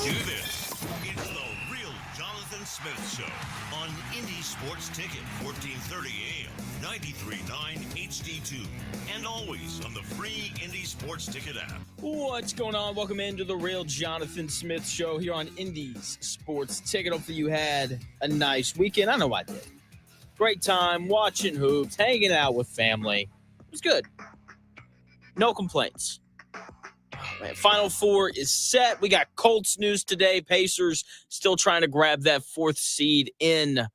do this. It's the Real Jonathan Smith Show on Indie Sports Ticket, 1430 AM, 93.9 HD2, and always on the free Indie Sports Ticket app. What's going on? Welcome into the Real Jonathan Smith Show here on Indie's Sports Ticket. Hopefully you had a nice weekend. I know I did. Great time watching hoops, hanging out with family. It was good. No complaints. Man, Final Four is set. We got Colts news today. Pacers still trying to grab that fourth seed in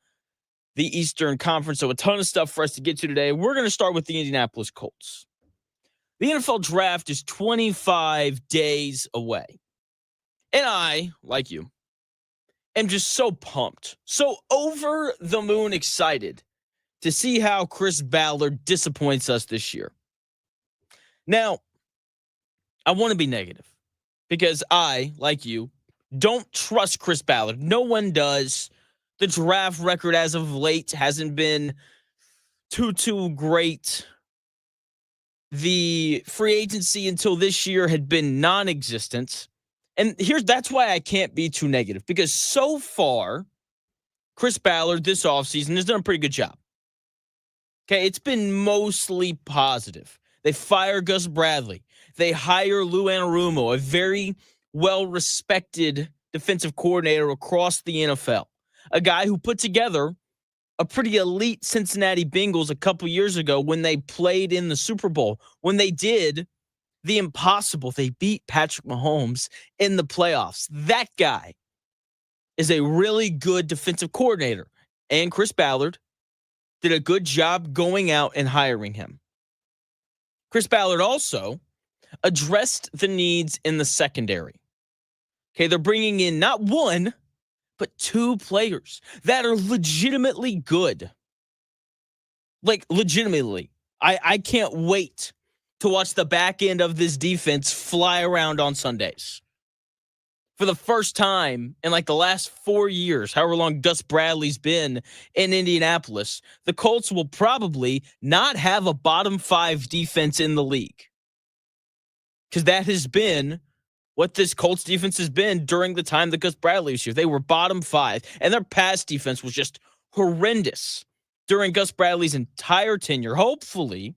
the Eastern Conference. So a ton of stuff for us to get to today. We're going to start with the Indianapolis Colts. The NFL draft is 25 days away. And I, like you, am just so pumped, so over the moon excited to see how Chris Ballard disappoints us this year. Now, I want to be negative because I, like you, don't trust Chris Ballard. No one does. The draft record as of late hasn't been too great. The free agency until this year had been non-existent. And that's why I can't be too negative, because so far, Chris Ballard this offseason has done a pretty good job. Okay, it's been mostly positive. They fire Gus Bradley. They hire Lou Anarumo, a very well-respected defensive coordinator across the NFL, a guy who put together a pretty elite Cincinnati Bengals a couple years ago when they played in the Super Bowl. When they did the impossible, they beat Patrick Mahomes in the playoffs. That guy is a really good defensive coordinator, and Chris Ballard did a good job going out and hiring him. Chris Ballard also addressed the needs in the secondary. Okay, they're bringing in not one, but two players that are legitimately good. Like, legitimately. I can't wait to watch the back end of this defense fly around on Sundays. For the first time in like the last 4 years, however long Gus Bradley's been in Indianapolis, the Colts will probably not have a bottom five defense in the league. Because that has been what this Colts defense has been during the time that Gus Bradley was here. They were bottom five, and their pass defense was just horrendous during Gus Bradley's entire tenure. Hopefully,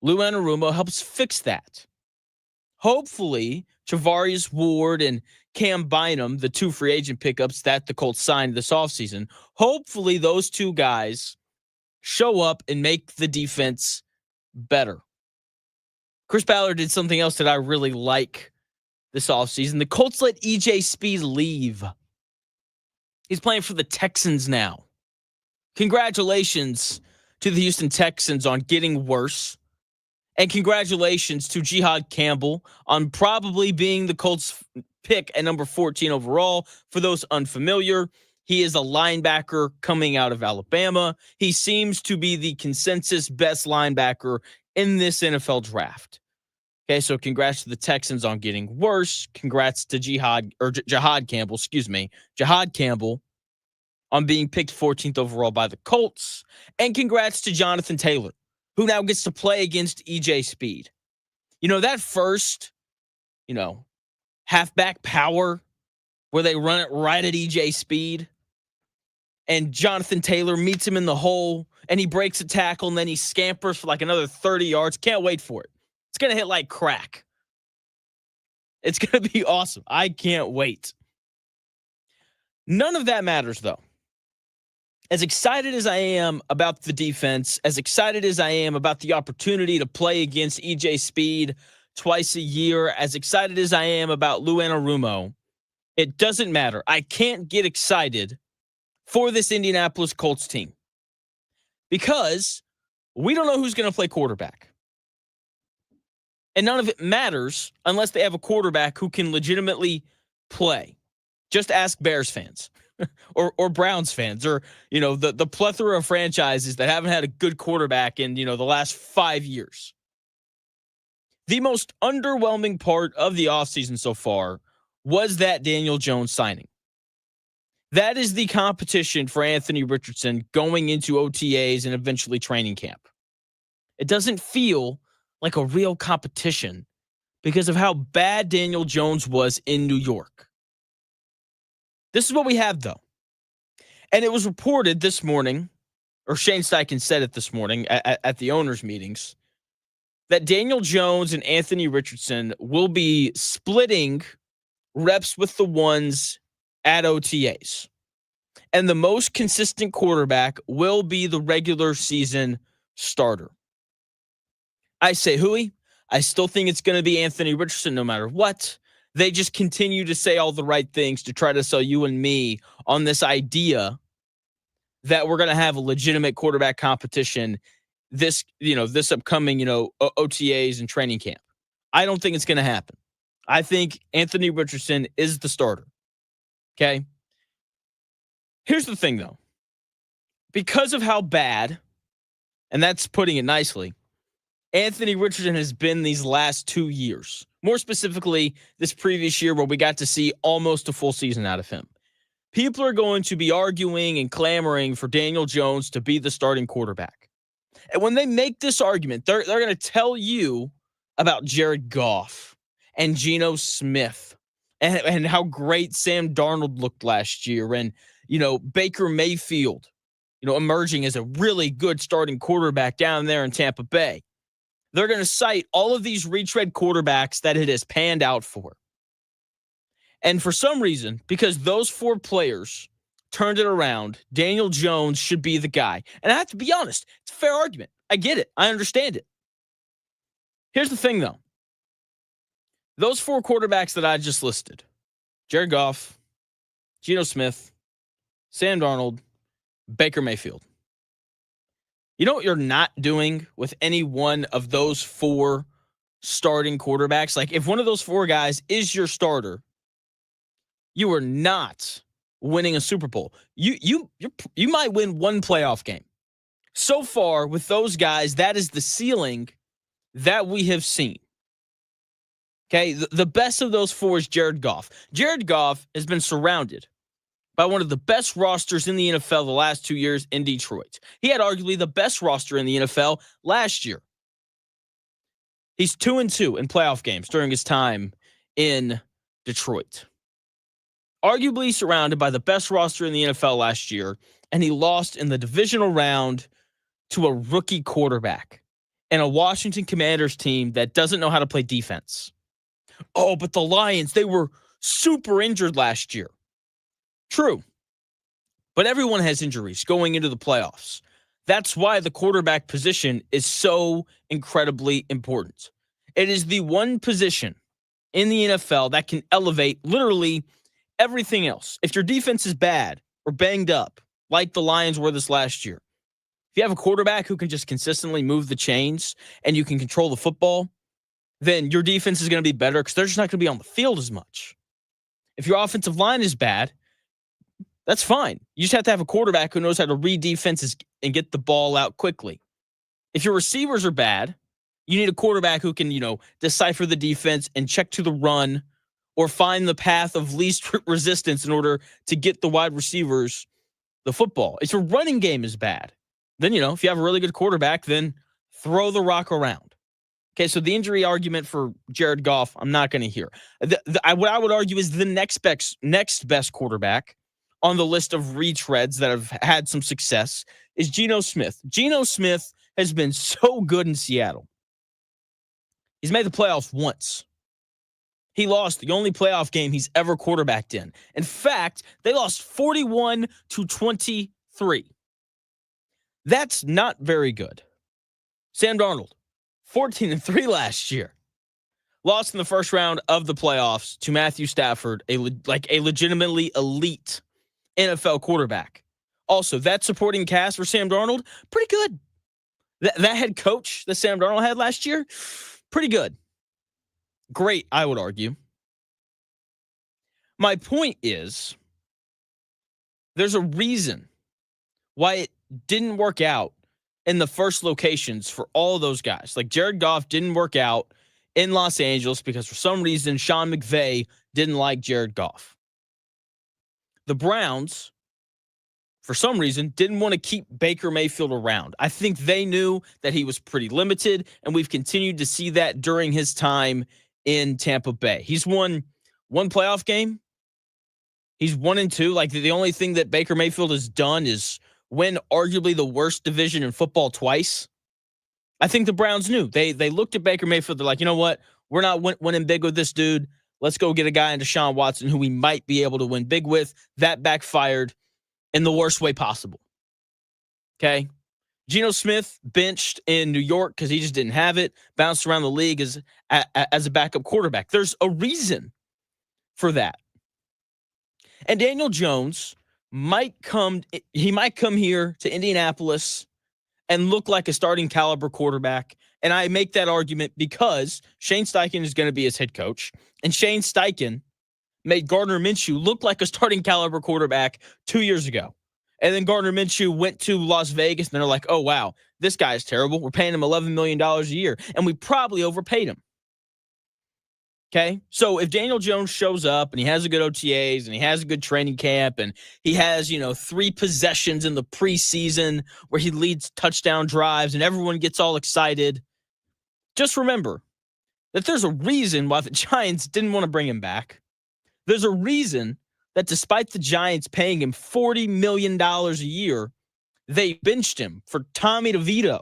Lou Anarumo helps fix that. Hopefully, Travarius Ward and Cam Bynum, the two free agent pickups that the Colts signed this offseason, hopefully those two guys show up and make the defense better. Chris Ballard did something else that I really like this offseason. The Colts let E.J. Speed leave. He's playing for the Texans now. Congratulations to the Houston Texans on getting worse. And congratulations to Jihad Campbell on probably being the Colts pick at number 14 overall. For those unfamiliar, he is a linebacker coming out of Alabama. He seems to be the consensus best linebacker in this NFL draft. Okay, so congrats to the Texans on getting worse. Congrats to Jihad Campbell on being picked 14th overall by the Colts. And congrats to Jonathan Taylor, who now gets to play against E.J. Speed. You know, that first, halfback power where they run it right at E.J. Speed and Jonathan Taylor meets him in the hole and he breaks a tackle and then he scampers for like another 30 yards. Can't wait for it. It's going to hit like crack. It's going to be awesome. I can't wait. None of that matters, though. As excited as I am about the defense, as excited as I am about the opportunity to play against E.J. Speed twice a year, as excited as I am about Lou Anarumo, it doesn't matter. I can't get excited for this Indianapolis Colts team because we don't know who's going to play quarterback. And none of it matters unless they have a quarterback who can legitimately play. Just ask Bears fans. or Browns fans, or the plethora of franchises that haven't had a good quarterback in the last 5 years. The most underwhelming part of the offseason so far was that Daniel Jones signing. That is the competition for Anthony Richardson going into OTAs and eventually training camp. It doesn't feel like a real competition because of how bad Daniel Jones was in New York. This is what we have, though. And it was reported this morning, or Shane Steichen said it this morning at the owners' meetings, that Daniel Jones and Anthony Richardson will be splitting reps with the ones at OTAs. And the most consistent quarterback will be the regular season starter. I say hooey. I still think it's going to be Anthony Richardson no matter what. They just continue to say all the right things to try to sell you and me on this idea that we're going to have a legitimate quarterback competition this upcoming, OTAs and training camp. I don't think it's going to happen. I think Anthony Richardson is the starter. Okay? Here's the thing, though. Because of how bad, and that's putting it nicely, Anthony Richardson has been these last 2 years. More specifically, this previous year where we got to see almost a full season out of him. People are going to be arguing and clamoring for Daniel Jones to be the starting quarterback. And when they make this argument, they're going to tell you about Jared Goff and Geno Smith and how great Sam Darnold looked last year and, Baker Mayfield, emerging as a really good starting quarterback down there in Tampa Bay. They're going to cite all of these retread quarterbacks that it has panned out for. And for some reason, because those 4 players turned it around, Daniel Jones should be the guy. And I have to be honest, it's a fair argument. I get it. I understand it. Here's the thing, though. Those 4 quarterbacks that I just listed, Jared Goff, Geno Smith, Sam Darnold, Baker Mayfield. You know what you're not doing with any one of those 4 starting quarterbacks? Like, if one of those 4 guys is your starter, you are not winning a Super Bowl. You might win 1 playoff game. So far, with those guys, that is the ceiling that we have seen. Okay, the best of those 4 is Jared Goff. Jared Goff has been surrounded by one of the best rosters in the NFL the last 2 years in Detroit. He had arguably the best roster in the NFL last year. He's 2-2 in playoff games during his time in Detroit. Arguably surrounded by the best roster in the NFL last year, and he lost in the divisional round to a rookie quarterback and a Washington Commanders team that doesn't know how to play defense. Oh, but the Lions, they were super injured last year. True. But everyone has injuries going into the playoffs. That's why the quarterback position is so incredibly important. It is the one position in the NFL that can elevate literally everything else. If your defense is bad or banged up, like the Lions were this last year, if you have a quarterback who can just consistently move the chains and you can control the football, then your defense is going to be better because they're just not going to be on the field as much. If your offensive line is bad, that's fine. You just have to have a quarterback who knows how to read defenses and get the ball out quickly. If your receivers are bad, you need a quarterback who can, decipher the defense and check to the run or find the path of least resistance in order to get the wide receivers the football. If your running game is bad, then, if you have a really good quarterback, then throw the rock around. Okay, so the injury argument for Jared Goff, I'm not going to hear. What I would argue is the next best quarterback on the list of retreads that have had some success is Geno Smith. Geno Smith has been so good in Seattle. He's made the playoffs once. He lost the only playoff game he's ever quarterbacked in. In fact, they lost 41-23. That's not very good. Sam Darnold, 14-3 last year. Lost in the first round of the playoffs to Matthew Stafford, a legitimately elite NFL quarterback. Also, that supporting cast for Sam Darnold, pretty good. That head coach that Sam Darnold had last year, pretty good. Great, I would argue. My point is, there's a reason why it didn't work out in the first locations for all of those guys. Like Jared Goff didn't work out in Los Angeles because for some reason Sean McVay didn't like Jared Goff. The Browns, for some reason, didn't want to keep Baker Mayfield around. I think they knew that he was pretty limited, and we've continued to see that during his time in Tampa Bay. He's won one playoff game He's 1-2. Like the only thing that Baker Mayfield has done is win arguably the worst division in football twice. I think the Browns knew. They looked at Baker Mayfield. They're like, you know what? We're not winning big with this dude. Let's go get a guy in Deshaun Watson who we might be able to win big with. That backfired in the worst way possible. Okay? Geno Smith benched in New York because he just didn't have it. Bounced around the league as a backup quarterback. There's a reason for that. And Daniel Jones might come here to Indianapolis and look like a starting caliber quarterback. And I make that argument because Shane Steichen is going to be his head coach. And Shane Steichen made Gardner Minshew look like a starting caliber quarterback 2 years ago. And then Gardner Minshew went to Las Vegas, and they're like, oh, wow, this guy is terrible. We're paying him $11 million a year, and we probably overpaid him. Okay? So if Daniel Jones shows up, and he has a good OTAs, and he has a good training camp, and he has, 3 possessions in the preseason where he leads touchdown drives, and everyone gets all excited, just remember that there's a reason why the Giants didn't want to bring him back. There's a reason that despite the Giants paying him $40 million a year, they benched him for Tommy DeVito.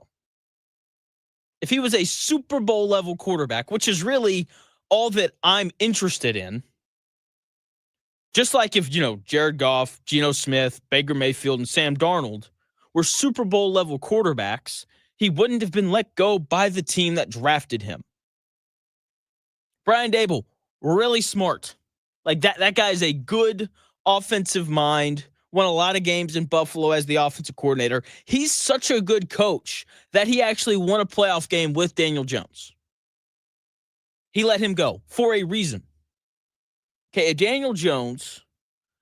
If he was a Super Bowl level quarterback, which is really all that I'm interested in, just like if, Jared Goff, Geno Smith, Baker Mayfield, and Sam Darnold were Super Bowl level quarterbacks, he wouldn't have been let go by the team that drafted him. Brian Daboll, really smart. Like that guy is a good offensive mind, won a lot of games in Buffalo as the offensive coordinator. He's such a good coach that he actually won a playoff game with Daniel Jones. He let him go for a reason. Okay, if Daniel Jones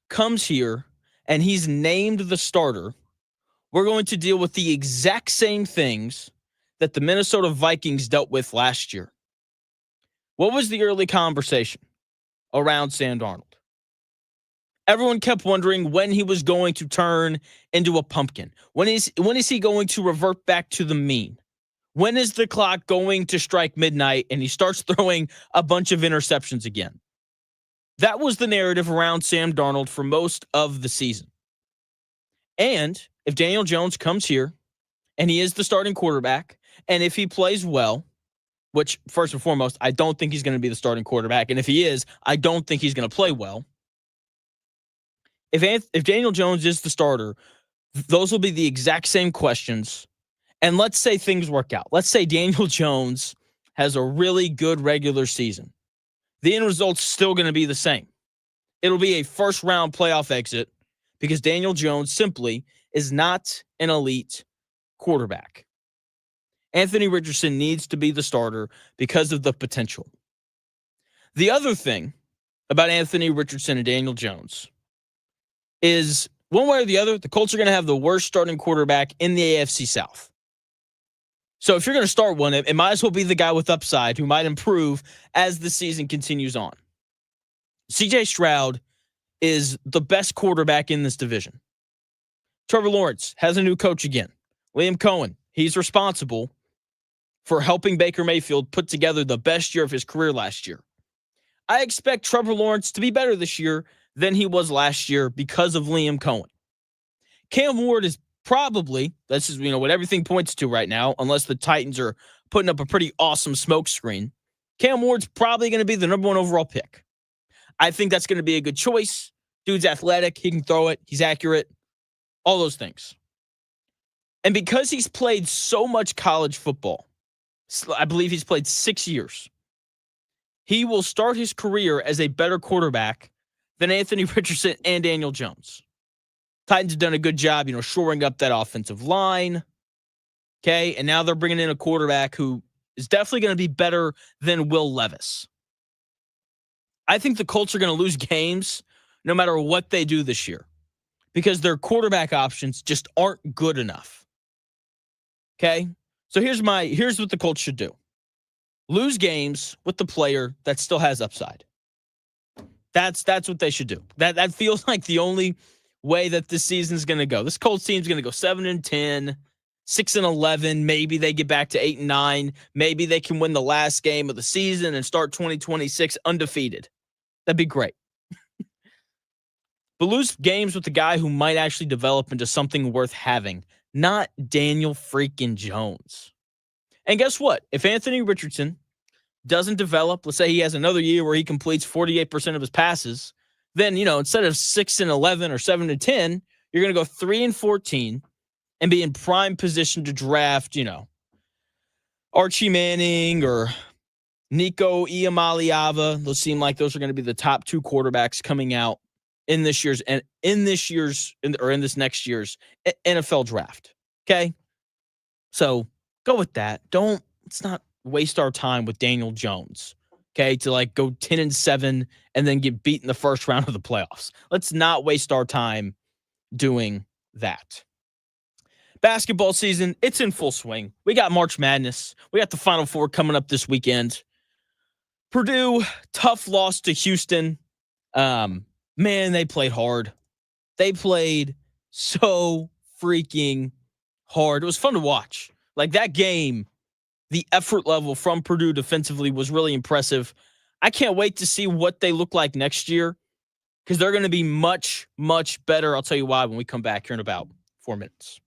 comes here and he's named the starter, we're going to deal with the exact same things that the Minnesota Vikings dealt with last year. What was the early conversation around Sam Darnold? Everyone kept wondering when he was going to turn into a pumpkin. When is he going to revert back to the mean? When is the clock going to strike midnight and he starts throwing a bunch of interceptions again? That was the narrative around Sam Darnold for most of the season. And if Daniel Jones comes here and he is the starting quarterback, and if he plays well, which first and foremost, I don't think he's going to be the starting quarterback. And if he is, I don't think he's going to play well. If Daniel Jones is the starter, those will be the exact same questions. And let's say things work out. Let's say Daniel Jones has a really good regular season. The end result's still going to be the same. It'll be a first-round playoff exit because Daniel Jones simply is not an elite quarterback. Anthony Richardson needs to be the starter because of the potential. The other thing about Anthony Richardson and Daniel Jones is one way or the other, the Colts are going to have the worst starting quarterback in the AFC South. So if you're going to start one, it might as well be the guy with upside who might improve as the season continues on. CJ Stroud is the best quarterback in this division. Trevor Lawrence has a new coach again. Liam Cohen, he's responsible for helping Baker Mayfield put together the best year of his career last year. I expect Trevor Lawrence to be better this year than he was last year because of Liam Cohen. Cam Ward is probably, this is what everything points to right now, unless the Titans are putting up a pretty awesome smoke screen. Cam Ward's probably going to be the number 1 overall pick. I think that's going to be a good choice. Dude's athletic. He can throw it. He's accurate. All those things. And because he's played so much college football, I believe he's played 6 years, he will start his career as a better quarterback than Anthony Richardson and Daniel Jones. Titans have done a good job, shoring up that offensive line. Okay, and now they're bringing in a quarterback who is definitely going to be better than Will Levis. I think the Colts are going to lose games no matter what they do this year because their quarterback options just aren't good enough. Okay, so here's what the Colts should do. Lose games with the player that still has upside. That's what they should do. That feels like the only way that this season's going to go. This Colts team's going to go 7-10, 6-11. Maybe they get back to 8-9. Maybe they can win the last game of the season and start 2026 undefeated. That'd be great. but lose games with the guy who might actually develop into something worth having, not Daniel freaking Jones. And guess what? If Anthony Richardson doesn't develop, let's say he has another year where he completes 48% of his passes, then, instead of 6-11 or 7-10, you're going to go 3-14 and be in prime position to draft, Archie Manning or Nico Iamaleava. Those seem like those are going to be the top two quarterbacks coming out in this next year's NFL draft. Okay. So go with that. Let's not waste our time with Daniel Jones. Okay. To go 10-7 and then get beat in the first round of the playoffs. Let's not waste our time doing that. Basketball season, it's in full swing. We got March Madness. We got the Final Four coming up this weekend. Purdue, tough loss to Houston. Man, they played hard. They played so freaking hard. It was fun to watch. That game, the effort level from Purdue defensively was really impressive. I can't wait to see what they look like next year because they're going to be much, much better. I'll tell you why when we come back here in about 4 minutes.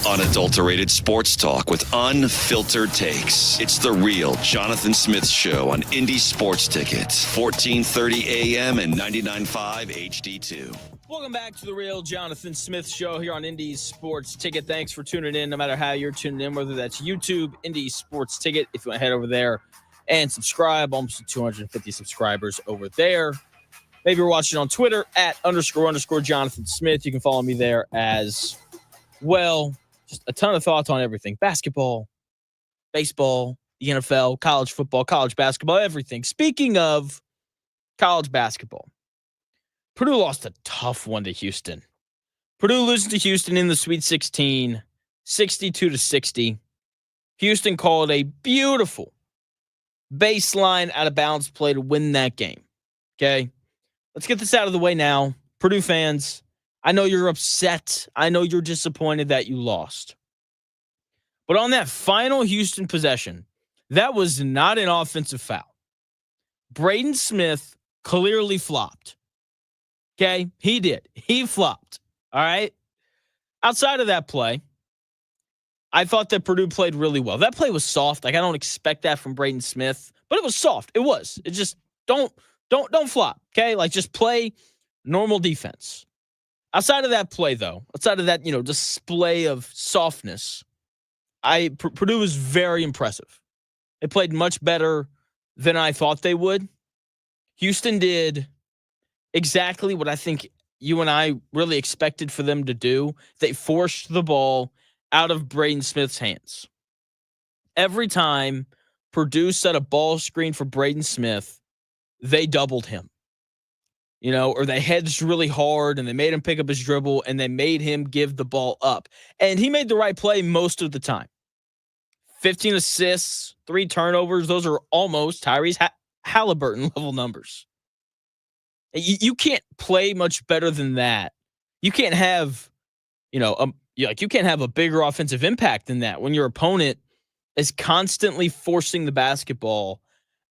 Unadulterated sports talk with unfiltered takes. It's the real Jonathan Smith Show on Indy Sports Ticket, 1430 AM and 99.5 HD2. Welcome back to the real Jonathan Smith Show here on Indy Sports Ticket. Thanks for tuning in, no matter how you're tuning in, whether that's YouTube, Indy Sports Ticket. If you want to head over there and subscribe, almost 250 subscribers over there. Maybe you're watching on Twitter at __ Jonathan Smith. You can follow me there as well. Just a ton of thoughts on everything. Basketball, baseball, the NFL, college football, college basketball, everything. Speaking of college basketball, Purdue lost a tough one to Houston. Purdue loses to Houston in the Sweet 16, 62-60. Houston called a beautiful baseline out of bounds play to win that game. Okay? Let's get this out of the way now. Purdue fans, I know you're upset. I know you're disappointed that you lost. But on that final Houston possession, that was not an offensive foul. Braden Smith clearly flopped. Okay? He did. He flopped. All right? Outside of that play, I thought that Purdue played really well. That play was soft. Like, I don't expect that from Braden Smith, but it was soft. It was. It just don't flop. Okay? Like, just play normal defense. Outside of that play, though, outside of that, display of softness, Purdue was very impressive. They played much better than I thought they would. Houston did exactly what I think you and I really expected for them to do. They forced the ball out of Braden Smith's hands. Every time Purdue set a ball screen for Braden Smith, they doubled him. Or they hedged really hard and they made him pick up his dribble and they made him give the ball up. And he made the right play most of the time. 15 assists, 3 turnovers. Those are almost Tyrese Halliburton level numbers. You can't play much better than that. You can't have, you can't have a bigger offensive impact than that when your opponent is constantly forcing the basketball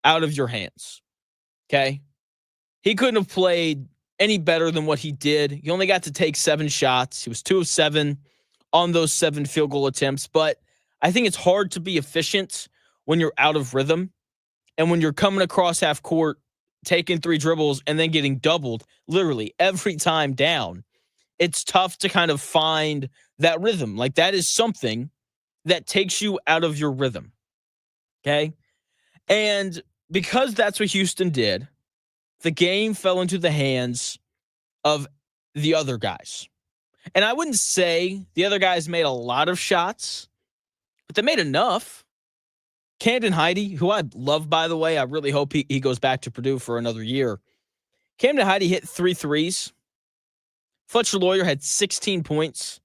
out of your hands. Okay? He couldn't have played any better than what he did. He only got to take 7 shots. He was 2 of 7 on those 7 field goal attempts. But I think it's hard to be efficient when you're out of rhythm and when you're coming across half court, taking 3 dribbles, and then getting doubled literally every time down. It's tough to kind of find that rhythm. Like, that is something that takes you out of your rhythm. Okay? And because that's what Houston did, the game fell into the hands of the other guys. And I wouldn't say the other guys made a lot of shots, but they made enough. Camden Heide, who I love, by the way, I really hope he goes back to Purdue for another year. Camden Heide hit 3 threes. Fletcher Lawyer had 16 points.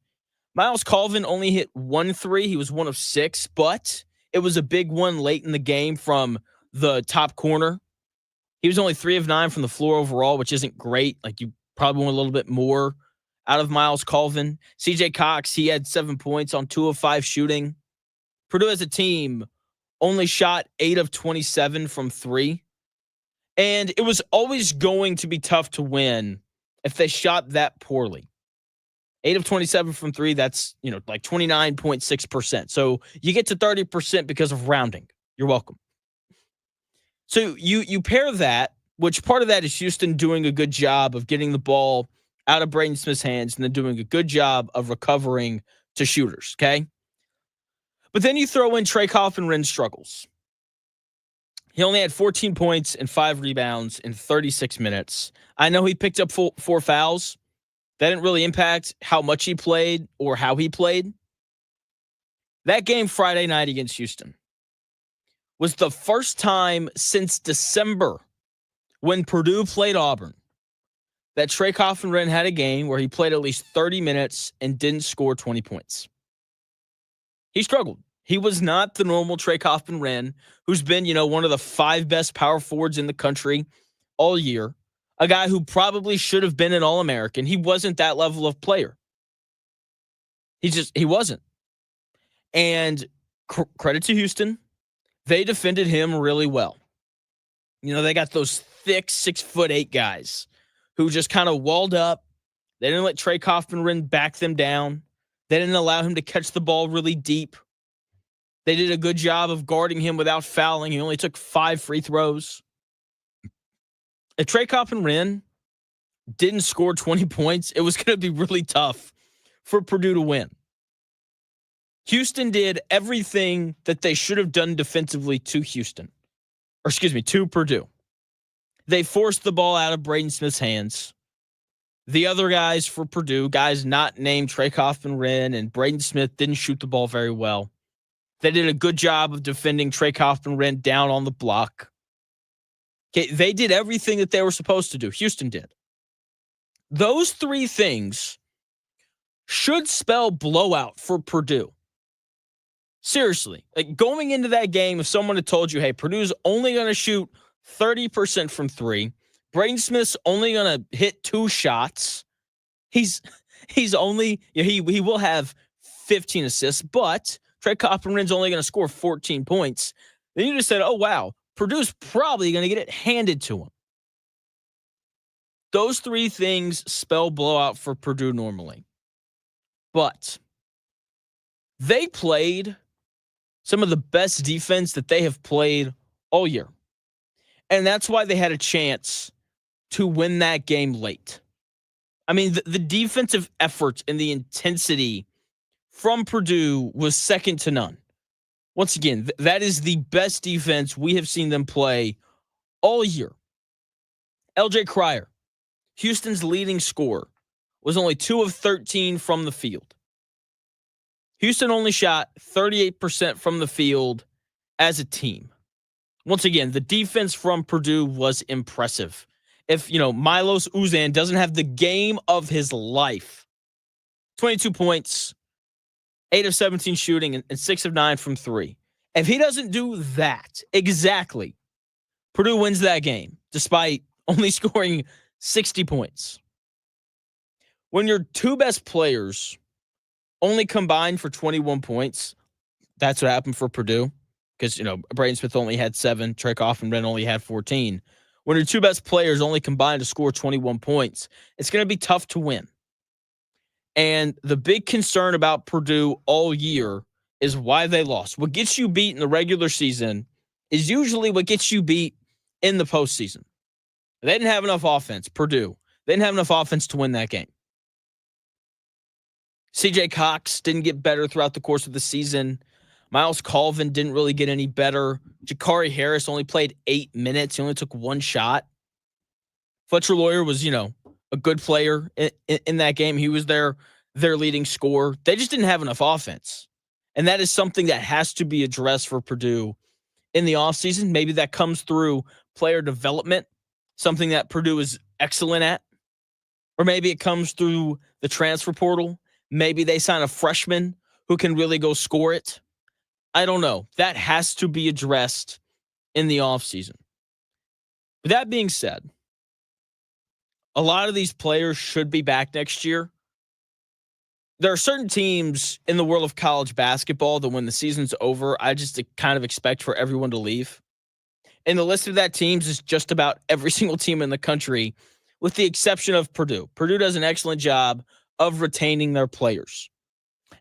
Miles Colvin only hit 1 3. He was 1 of 6, but it was a big one late in the game from the top corner. He was only 3 of 9 from the floor overall, which isn't great. Like, you probably want a little bit more out of Miles Colvin. CJ Cox, he had 7 points on 2 of 5 shooting. Purdue as a team only shot 8 of 27 from 3. And it was always going to be tough to win if they shot that poorly. 8 of 27 from 3, that's, like 29.6%. So you get to 30% because of rounding. You're welcome. So you pair that, which part of that is Houston doing a good job of getting the ball out of Braden Smith's hands and then doing a good job of recovering to shooters, okay? But then you throw in Trey Coffin-Wren's struggles. He only had 14 points and 5 rebounds in 36 minutes. I know he picked up 4 fouls. That didn't really impact how much he played or how he played. That game Friday night against Houston was the first time since December when Purdue played Auburn that Trey Coffin-Wren had a game where he played at least 30 minutes and didn't score 20 points. He struggled. He was not the normal Trey Coffin-Wren, who's been, one of the 5 best power forwards in the country all year. A guy who probably should have been an All-American. He wasn't that level of player. He wasn't. And credit to Houston. They defended him really well. They got those thick 6'8" guys who just kind of walled up. They didn't let Trey Coffin-Wren back them down. They didn't allow him to catch the ball really deep. They did a good job of guarding him without fouling. He only took 5 free throws. If Trey Coffin-Wren didn't score 20 points, it was going to be really tough for Purdue to win. Houston did everything that they should have done defensively to to Purdue. They forced the ball out of Braden Smith's hands. The other guys for Purdue, guys not named Trey Coffin-Wren and Braden Smith, didn't shoot the ball very well. They did a good job of defending Trey Coffin-Wren down on the block. Okay, they did everything that they were supposed to do. Houston did. Those 3 things should spell blowout for Purdue. Seriously, like going into that game, if someone had told you, hey, Purdue's only going to shoot 30% from 3, Braden Smith's only going to hit 2 shots. He's only, he will have 15 assists, but Trey Coffin-Wren's only going to score 14 points. Then you just said, oh, wow, Purdue's probably going to get it handed to him. Those 3 things spell blowout for Purdue normally. But they played some of the best defense that they have played all year. And that's why they had a chance to win that game late. I mean, the defensive effort and the intensity from Purdue was second to none. Once again, that is the best defense we have seen them play all year. LJ Cryer, Houston's leading scorer, was only 2 of 13 from the field. Houston only shot 38% from the field as a team. Once again, the defense from Purdue was impressive. If, Milos Uzan doesn't have the game of his life, 22 points, 8 of 17 shooting, and 6 of 9 from 3. If he doesn't do that exactly, Purdue wins that game, despite only scoring 60 points. When your 2 best players only combined for 21 points, that's what happened for Purdue. Because, Braden Smith only had 7, Trey Coffin-Wren only had 14. When your 2 best players only combined to score 21 points, it's going to be tough to win. And the big concern about Purdue all year is why they lost. What gets you beat in the regular season is usually what gets you beat in the postseason. They didn't have enough offense, Purdue. They didn't have enough offense to win that game. CJ Cox didn't get better throughout the course of the season. Miles Colvin didn't really get any better. Jakari Harris only played 8 minutes. He only took 1 shot. Fletcher Lawyer was, a good player in that game. He was their leading scorer. They just didn't have enough offense. And that is something that has to be addressed for Purdue in the offseason. Maybe that comes through player development, something that Purdue is excellent at. Or maybe it comes through the transfer portal. Maybe they sign a freshman who can really go score it. I don't know. That has to be addressed in the offseason. With that being said, a lot of these players should be back next year. There are certain teams in the world of college basketball that when the season's over, I just kind of expect for everyone to leave. And the list of that teams is just about every single team in the country, with the exception of Purdue. Purdue does an excellent job of retaining their players.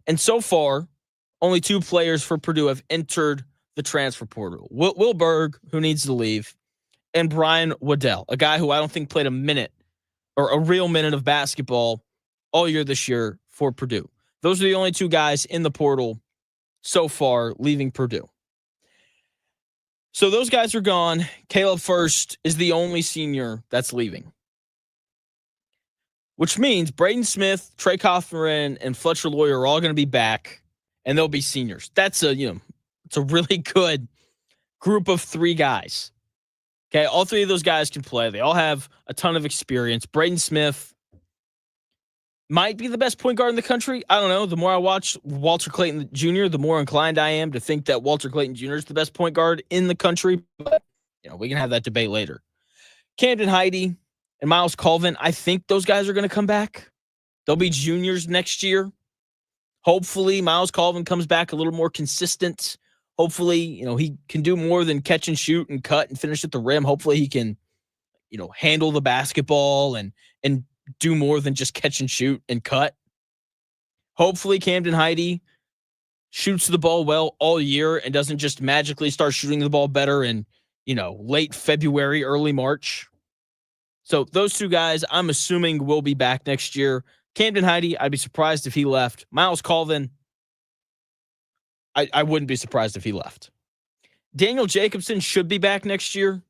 And so far, only 2 players for Purdue have entered the transfer portal. Will Berg, who needs to leave, and Brian Waddell, a guy who I don't think played a minute or a real minute of basketball all year this year for Purdue. Those are the only 2 guys in the portal so far leaving Purdue. So those guys are gone. Caleb First is the only senior that's leaving, which means Braden Smith, Trey Coffin-Wren, and Fletcher Lawyer are all going to be back, and they'll be seniors. That's it's a really good group of 3 guys. Okay, all 3 of those guys can play. They all have a ton of experience. Braden Smith might be the best point guard in the country. I don't know. The more I watch Walter Clayton Jr., the more inclined I am to think that Walter Clayton Jr. is the best point guard in the country. But, we can have that debate later. Camden Heide and Miles Colvin, I think those guys are going to come back. They'll be juniors next year. Hopefully, Miles Colvin comes back a little more consistent. Hopefully, he can do more than catch and shoot and cut and finish at the rim. Hopefully, he can, handle the basketball and do more than just catch and shoot and cut. Hopefully Camden Heide shoots the ball well all year and doesn't just magically start shooting the ball better in, late February, early March. So those two guys, I'm assuming, will be back next year. Camden Heide, I'd be surprised if he left. Miles Colvin, I wouldn't be surprised if he left. Daniel Jacobson should be back next year.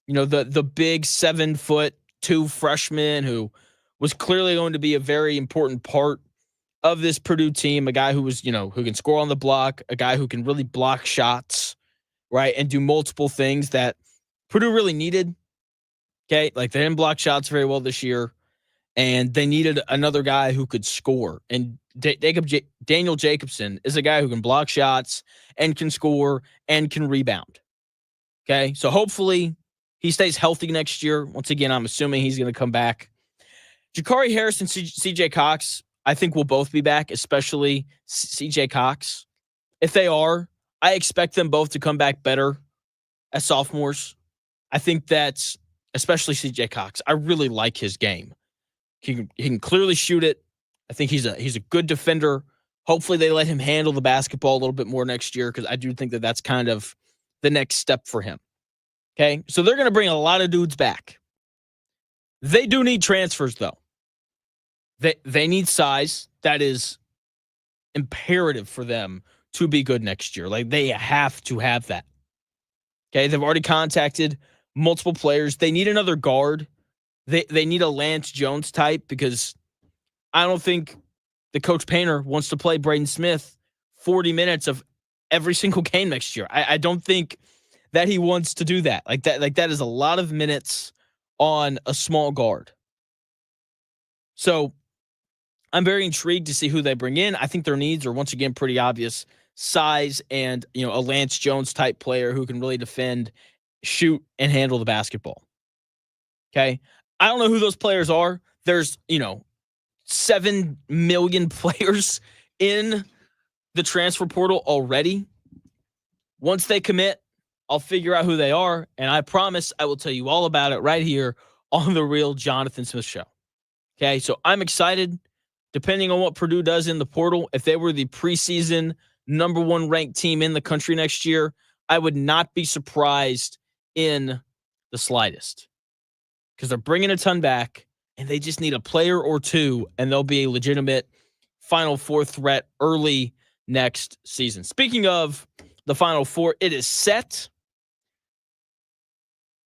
The big 7'2" freshman who was clearly going to be a very important part of this Purdue team, a guy who was, who can score on the block, a guy who can really block shots, right, and do multiple things that Purdue really needed. Okay, like they didn't block shots very well this year, and they needed another guy who could score. And Daniel Jacobson is a guy who can block shots and can score and can rebound. Okay, so hopefully he stays healthy next year. Once again, I'm assuming he's going to come back. Jakari Harris and CJ Cox, I think will both be back, especially CJ Cox. If they are, I expect them both to come back better as sophomores. I think that's especially CJ Cox. I really like his game. He can clearly shoot it. I think he's a good defender. Hopefully they let him handle the basketball a little bit more next year because I do think that that's kind of the next step for him. Okay, so they're going to bring a lot of dudes back. They do need transfers, though. They need size. That is imperative for them to be good next year. Like, they have to have that. Okay, they've already contacted multiple players. They need another guard. They need a Lance Jones type because I don't think the Coach Painter wants to play Braden Smith 40 minutes of every single game next year. I don't think that he wants to do that. Like that is a lot of minutes on a small guard. So I'm very intrigued to see who they bring in. I think their needs are once again pretty obvious. Size and, a Lance Jones type player who can really defend, shoot, and handle the basketball. Okay. I don't know who those players are. There's, 7 million players in the transfer portal already. Once they commit, I'll figure out who they are, and I promise I will tell you all about it right here on The Real Jonathan Smith Show. Okay, so I'm excited. Depending on what Purdue does in the portal, if they were the preseason number 1 ranked team in the country next year, I would not be surprised in the slightest because they're bringing a ton back, and they just need a player or two, and they'll be a legitimate Final Four threat early next season. Speaking of the Final Four, it is set.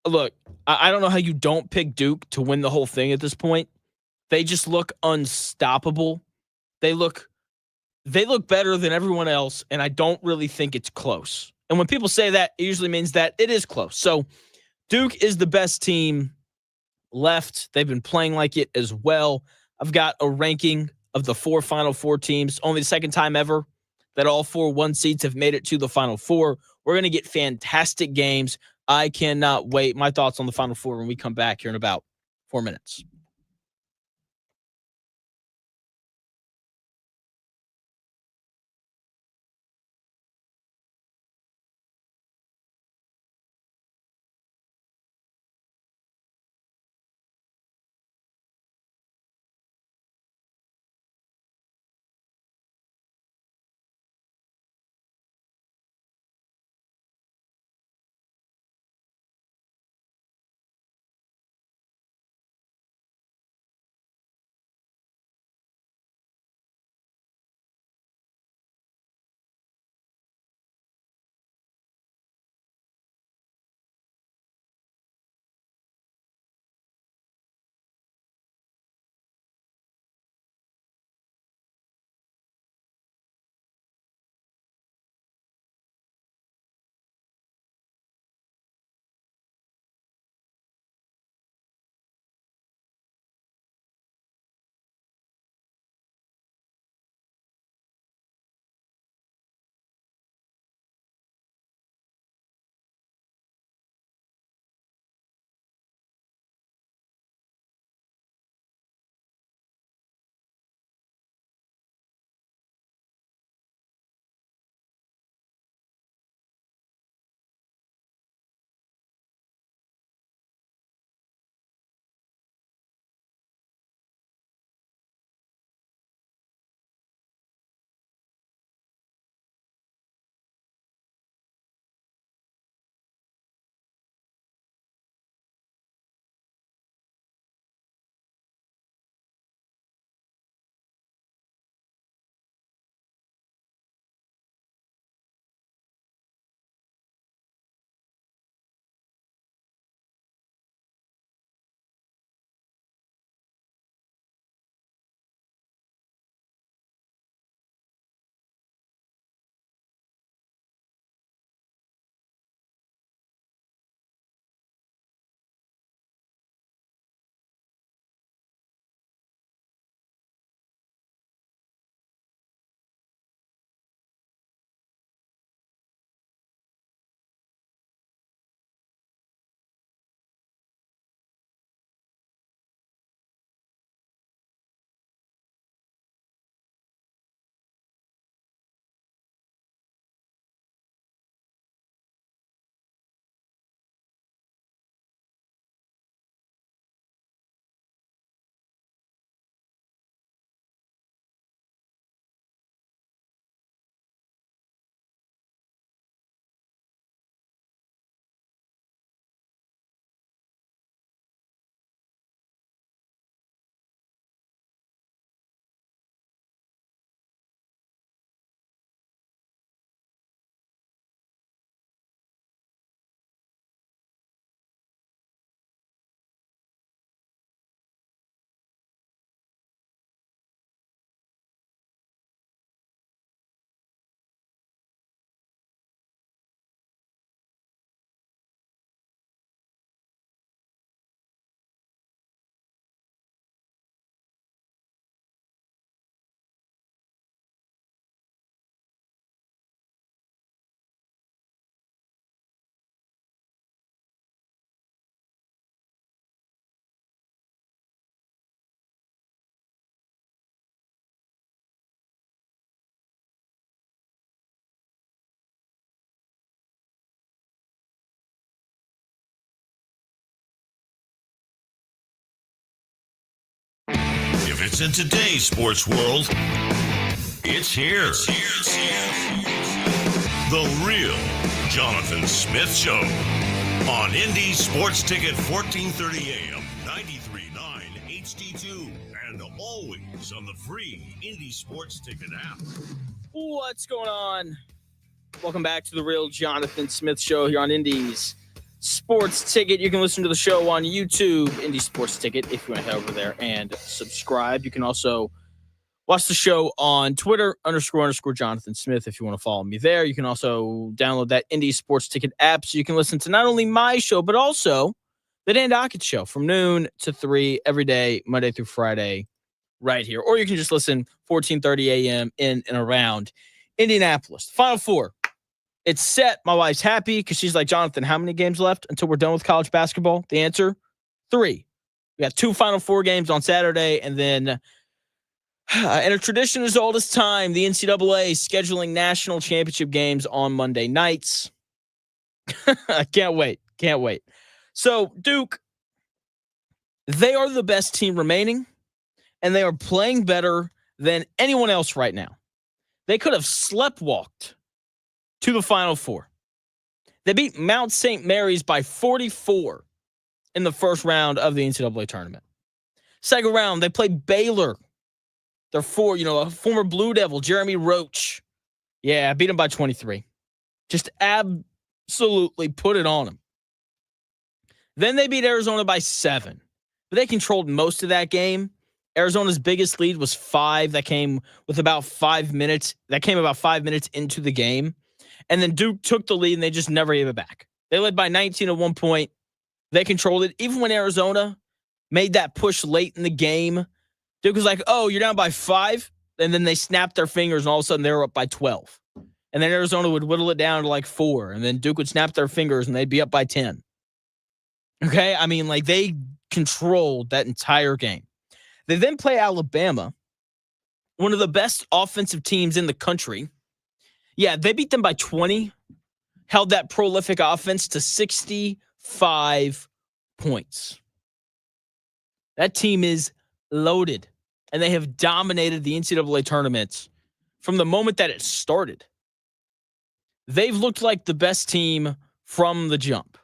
Look, I don't know how you don't pick Duke to win the whole thing at this point. They just look unstoppable. They look better than everyone else, and I don't really think it's close. And when people say that, it usually means that it is close. So Duke is the best team left. They've been playing like it as well. I've got a ranking of the 4 Final Four teams. Only the second time ever that all 4 1 seeds have made it to the Final Four. We're going to get fantastic games. I cannot wait. My thoughts on the Final Four when we come back here in about 4 minutes. highlights in today's sports world. It's here. The real Jonathan Smith Show on Indy Sports Ticket 1430 AM, 93.9 HD2, and always on the free Indy Sports Ticket app. What's going on? Welcome back to the real Jonathan Smith Show here on Indy's Sports Ticket. You can listen to the show on YouTube, Indy Sports Ticket, if you want to head over there and subscribe. You can also watch the show on Twitter, __ Jonathan Smith, if you want to follow me there. You can also download that Indy Sports Ticket app so you can listen to not only my show, but also the Dan Dockett Show from noon to 3 every day, Monday through Friday, right here. Or you can just listen 14:30 a.m. in and around Indianapolis. Final Four. It's set. My wife's happy because she's like, Jonathan, how many games left until we're done with college basketball? The answer, 3. We got 2 Final Four games on Saturday, and then and a tradition as old as time, the NCAA scheduling national championship games on Monday nights. I can't wait. Can't wait. So, Duke, they are the best team remaining, and they are playing better than anyone else right now. They could have sleptwalked to the Final Four. They beat Mount St. Mary's by 44 in the first round of the NCAA tournament. Second round, they played Baylor. They're a former Blue Devil, Jeremy Roach. Yeah, beat him by 23. Just absolutely put it on him. Then they beat Arizona by 7. But they controlled most of that game. Arizona's biggest lead was 5. That came with about 5 minutes. That came about 5 minutes into the game. And then Duke took the lead, and they just never gave it back. They led by 19 at one point. They controlled it. Even when Arizona made that push late in the game, Duke was like, oh, you're down by 5? And then they snapped their fingers, and all of a sudden they were up by 12. And then Arizona would whittle it down to like 4. And then Duke would snap their fingers, and they'd be up by 10. Okay? I mean, like, they controlled that entire game. They then play Alabama, one of the best offensive teams in the country. Yeah, they beat them by 20, held that prolific offense to 65 points. That team is loaded, and they have dominated the NCAA tournaments from the moment that it started. They've looked like the best team from the jump.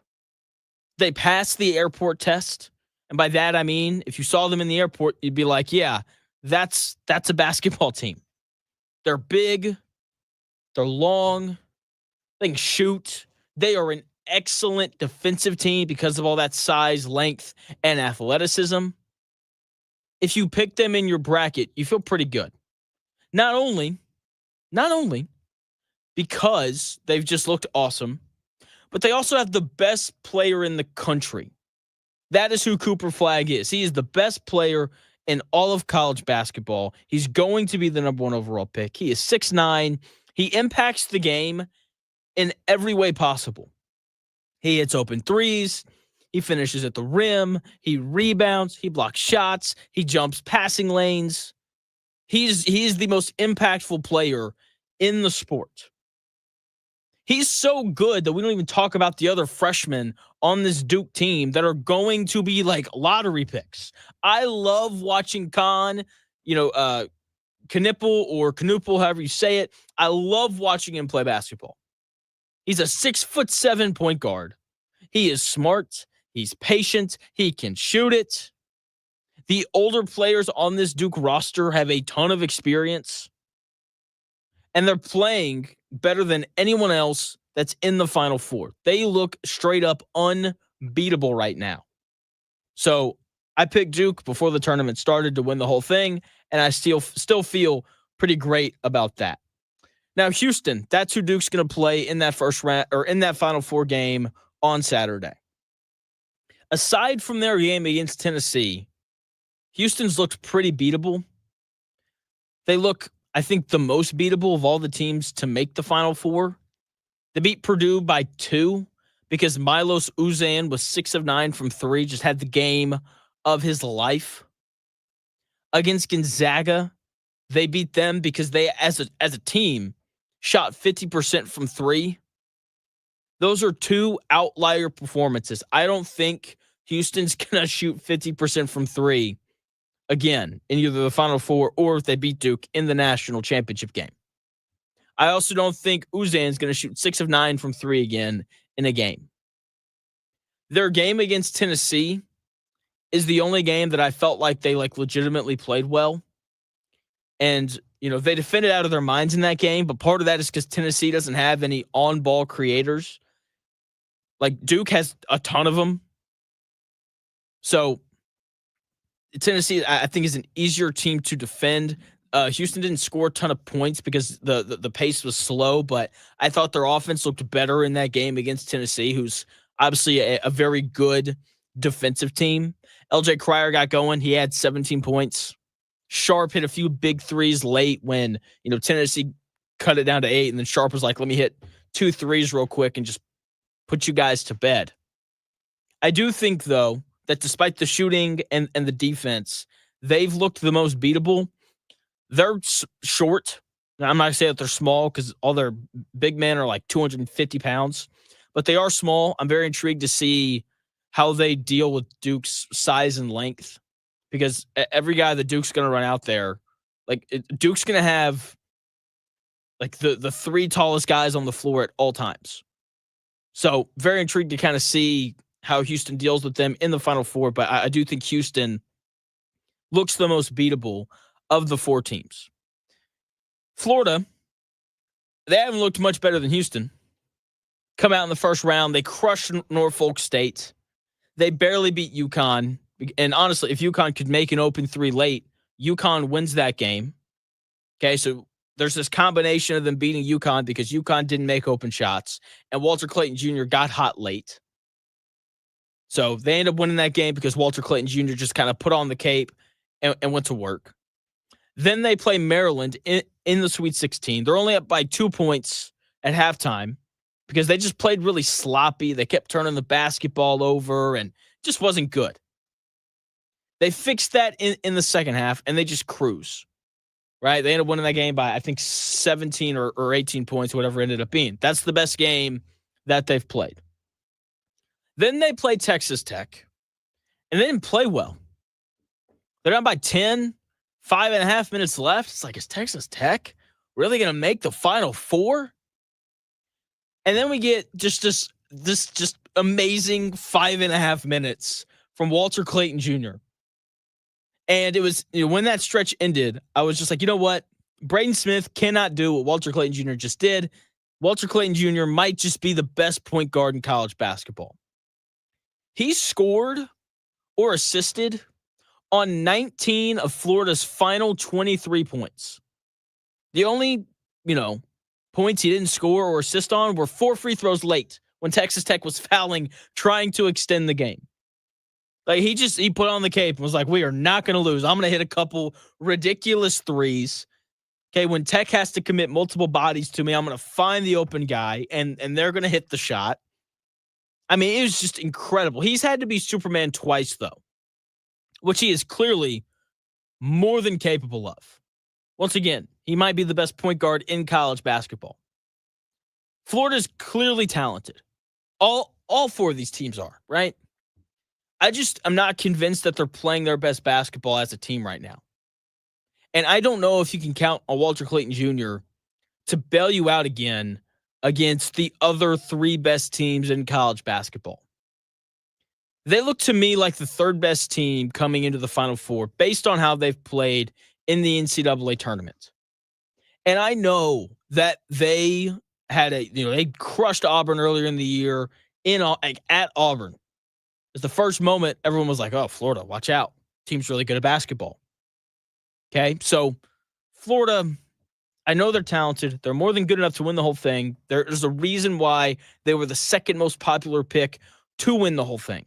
They passed the airport test, and by that I mean if you saw them in the airport, you'd be like, yeah, that's a basketball team. They're big. They're long. They can shoot. They are an excellent defensive team because of all that size, length, and athleticism. If you pick them in your bracket, you feel pretty good. Not only because they've just looked awesome, but they also have the best player in the country. That is who Cooper Flagg is. He is the best player in all of college basketball. He's going to be the number 1 overall pick. He is 6'9". He impacts the game in every way possible. He hits open threes. He finishes at the rim. He rebounds. He blocks shots. He jumps passing lanes. He's the most impactful player in the sport. He's so good that we don't even talk about the other freshmen on this Duke team that are going to be like lottery picks. I love watching Knipple or Knuppel, however you say it. I love watching him play basketball. He's a 6'7" point guard. He is smart. He's patient. He can shoot it. The older players on this Duke roster have a ton of experience, and they're playing better than anyone else that's in the Final Four. They look straight up unbeatable right now. So I picked Duke before the tournament started to win the whole thing, and I still feel pretty great about that. Now, Houston, that's who Duke's going to play in that first round or in that Final Four game on Saturday. Aside from their game against Tennessee, Houston's looked pretty beatable. They look, I think, the most beatable of all the teams to make the Final Four. They beat Purdue by 2 because Milos Uzan was 6 of 9 from 3, just had the game of his life. Against Gonzaga, they beat them because they, as a team, shot 50% from 3. Those are 2 outlier performances. I don't think Houston's going to shoot 50% from 3 again in either the Final Four or if they beat Duke in the national championship game. I also don't think Uzan's going to shoot 6 of 9 from 3 again in a game. Their game against Tennessee is the only game that I felt like they legitimately played well. And, they defended out of their minds in that game, but part of that is because Tennessee doesn't have any on-ball creators. Like, Duke has a ton of them. So, Tennessee, I think, is an easier team to defend. Houston didn't score a ton of points because the pace was slow, but I thought their offense looked better in that game against Tennessee, who's obviously a very good defensive team. LJ Cryer got going. He had 17 points. Sharp hit a few big threes late when, Tennessee cut it down to 8, and then Sharp was like, let me hit 2 threes real quick and just put you guys to bed. I do think, though, that despite the shooting and the defense, they've looked the most beatable. They're short. Now, I'm not going to say that they're small because all their big men are like 250 pounds, but they are small. I'm very intrigued to see how they deal with Duke's size and length, because every guy that Duke's going to run out there, Duke's going to have the 3 tallest guys on the floor at all times. So very intrigued to kind of see how Houston deals with them in the Final Four, but I do think Houston looks the most beatable of the 4 teams. Florida, they haven't looked much better than Houston. Come out in the first round, they crushed Norfolk State. They barely beat UConn. And honestly, if UConn could make an open 3 late, UConn wins that game. Okay, so there's this combination of them beating UConn because UConn didn't make open shots, and Walter Clayton Jr. got hot late. So they end up winning that game because Walter Clayton Jr. just kind of put on the cape and went to work. Then they play Maryland in the Sweet 16. They're only up by 2 points at halftime because they just played really sloppy. They kept turning the basketball over and just wasn't good. They fixed that in the second half, and they just cruise, right? They ended up winning that game by, I think, 17 or 18 points, whatever it ended up being. That's the best game that they've played. Then they play Texas Tech, and they didn't play well. They're down by 10, 5.5 minutes left. It's like, is Texas Tech really going to make the Final Four? And then we get just this amazing 5.5 minutes from Walter Clayton Jr. And it was, when that stretch ended, I was just like, you know what? Braden Smith cannot do what Walter Clayton Jr. just did. Walter Clayton Jr. might just be the best point guard in college basketball. He scored or assisted on 19 of Florida's final 23 points. The only, points he didn't score or assist on were 4 free throws late when Texas Tech was fouling, trying to extend the game. He put on the cape and was like, we are not going to lose. I'm going to hit a couple ridiculous threes. Okay, when Tech has to commit multiple bodies to me, I'm going to find the open guy, and they're going to hit the shot. I mean, it was just incredible. He's had to be Superman twice, though, which he is clearly more than capable of. Once again, he might be the best point guard in college basketball. Florida's clearly talented. All 4 of these teams are, right? I'm not convinced that they're playing their best basketball as a team right now. And I don't know if you can count on Walter Clayton Jr. to bail you out again against the other 3 best teams in college basketball. They look to me like the 3rd best team coming into the Final Four based on how they've played in the NCAA tournament. And I know that they had they crushed Auburn earlier in the year at Auburn. It's the first moment everyone was like, oh, Florida, watch out. Team's really good at basketball. Okay, so Florida, I know they're talented. They're more than good enough to win the whole thing. There's a reason why they were the 2nd most popular pick to win the whole thing.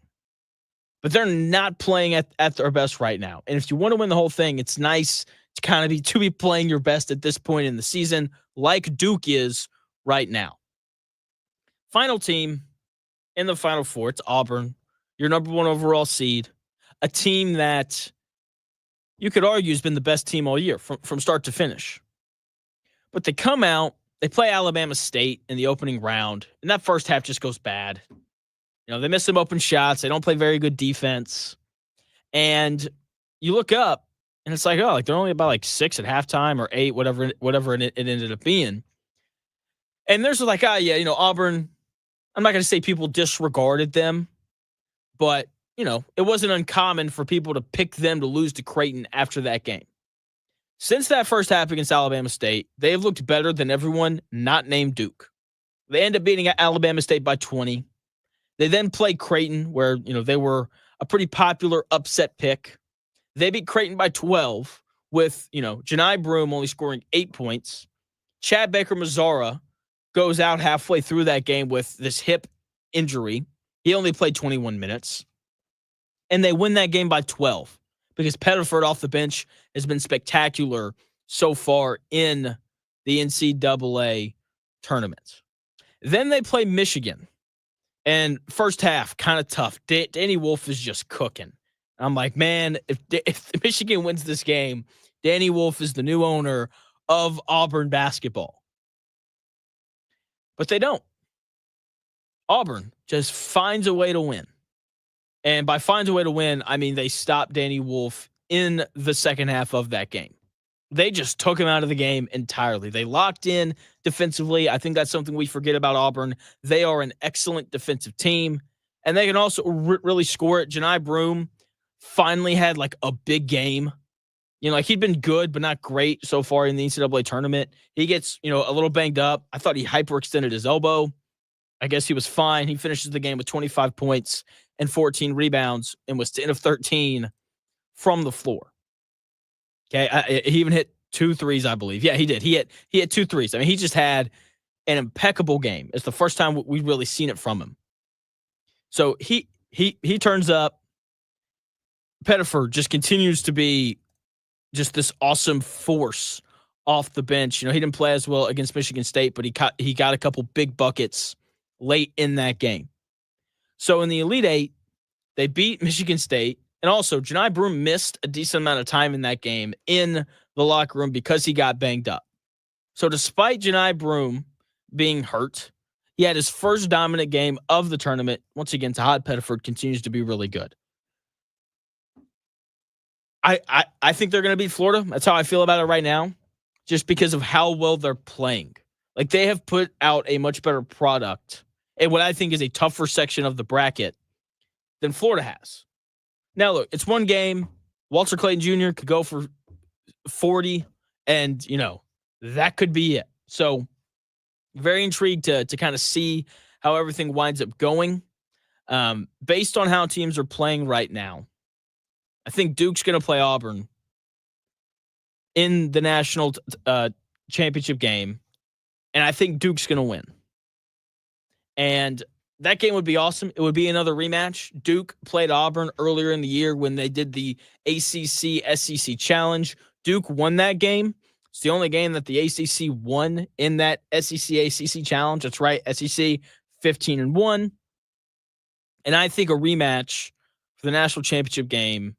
But they're not playing at their best right now. And if you want to win the whole thing, it's nice to kind of be playing your best at this point in the season, like Duke is right now. Final team in the Final Four, it's Auburn. Your number 1 overall seed, a team that you could argue has been the best team all year from start to finish. But they come out, they play Alabama State in the opening round, and that first half just goes bad. They miss some open shots. They don't play very good defense. And you look up, And it's like, oh, like they're only about like 6 at halftime or 8, whatever it ended up being. And there's like, Auburn, I'm not going to say people disregarded them, but, it wasn't uncommon for people to pick them to lose to Creighton after that game. Since that first half against Alabama State, they've looked better than everyone not named Duke. They end up beating Alabama State by 20. They then play Creighton, where, they were a pretty popular upset pick. They beat Creighton by 12 with, Janai Broome only scoring 8 points. Chad Baker-Mazara goes out halfway through that game with this hip injury. He only played 21 minutes. And they win that game by 12 because Pettiford off the bench has been spectacular so far in the NCAA tournament. Then they play Michigan. And first half, kind of tough. Danny Wolf is just cooking. I'm like, man, if Michigan wins this game, Danny Wolf is the new owner of Auburn basketball. But they don't. Auburn just finds a way to win. And by finds a way to win, I mean they stopped Danny Wolf in the second half of that game. They just took him out of the game entirely. They locked in defensively. I think that's something we forget about Auburn. They are an excellent defensive team, and they can also really score it. Janai Broome finally had like a big game. He'd been good, but not great so far in the NCAA tournament. He gets, a little banged up. I thought he hyperextended his elbow. I guess he was fine. He finishes the game with 25 points and 14 rebounds and was 10 of 13 from the floor. Okay, he even hit 2 threes, I believe. Yeah, he did. He hit 2 threes. I mean, he just had an impeccable game. It's the first time we've really seen it from him. So he turns up. Pettiford just continues to be just this awesome force off the bench. He didn't play as well against Michigan State, but he got a couple big buckets late in that game. So in the Elite Eight, they beat Michigan State. And also, Janai Broome missed a decent amount of time in that game in the locker room because he got banged up. So despite Janai Broome being hurt, he had his first dominant game of the tournament. Once again, Tahad Pettiford continues to be really good. I think they're going to beat Florida. That's how I feel about it right now, just because of how well they're playing. Like, they have put out a much better product in what I think is a tougher section of the bracket than Florida has. Now, look, it's one game. Walter Clayton Jr. could go for 40, and, that could be it. So, very intrigued to kind of see how everything winds up going. Based on how teams are playing right now, I think Duke's going to play Auburn in the national championship game, and I think Duke's going to win. And that game would be awesome. It would be another rematch. Duke played Auburn earlier in the year when they did the ACC-SEC Challenge. Duke won that game. It's the only game that the ACC won in that SEC-ACC Challenge. That's right, SEC 15-1. And I think a rematch for the national championship game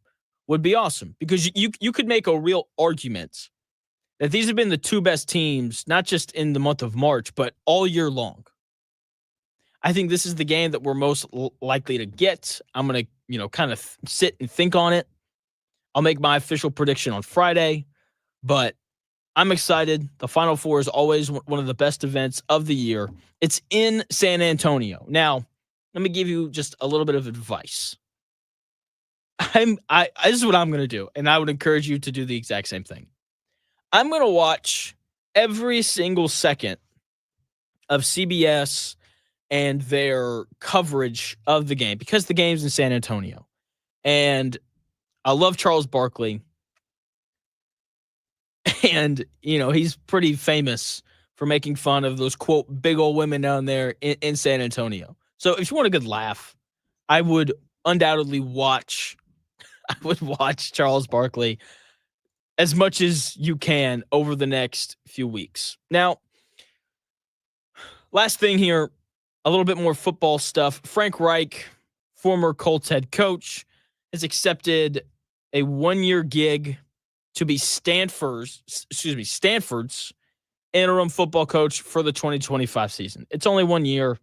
would be awesome because you could make a real argument that these have been the two best teams, not just in the month of March, but all year long. I think this is the game that we're most likely to get. I'm going to, kind of sit and think on it. I'll make my official prediction on Friday, but I'm excited. The Final Four is always one of the best events of the year. It's in San Antonio. Now, let me give you just a little bit of advice. This is what I'm going to do, and I would encourage you to do the exact same thing. I'm going to watch every single second of CBS and their coverage of the game because the game's in San Antonio. And I love Charles Barkley. And, he's pretty famous for making fun of those, quote, big old women down there in San Antonio. So if you want a good laugh, I would undoubtedly watch Charles Barkley as much as you can over the next few weeks. Now, last thing here, a little bit more football stuff. Frank Reich, former Colts head coach, has accepted a 1-year gig to be Stanford's interim football coach for the 2025 season. It's only 1 year.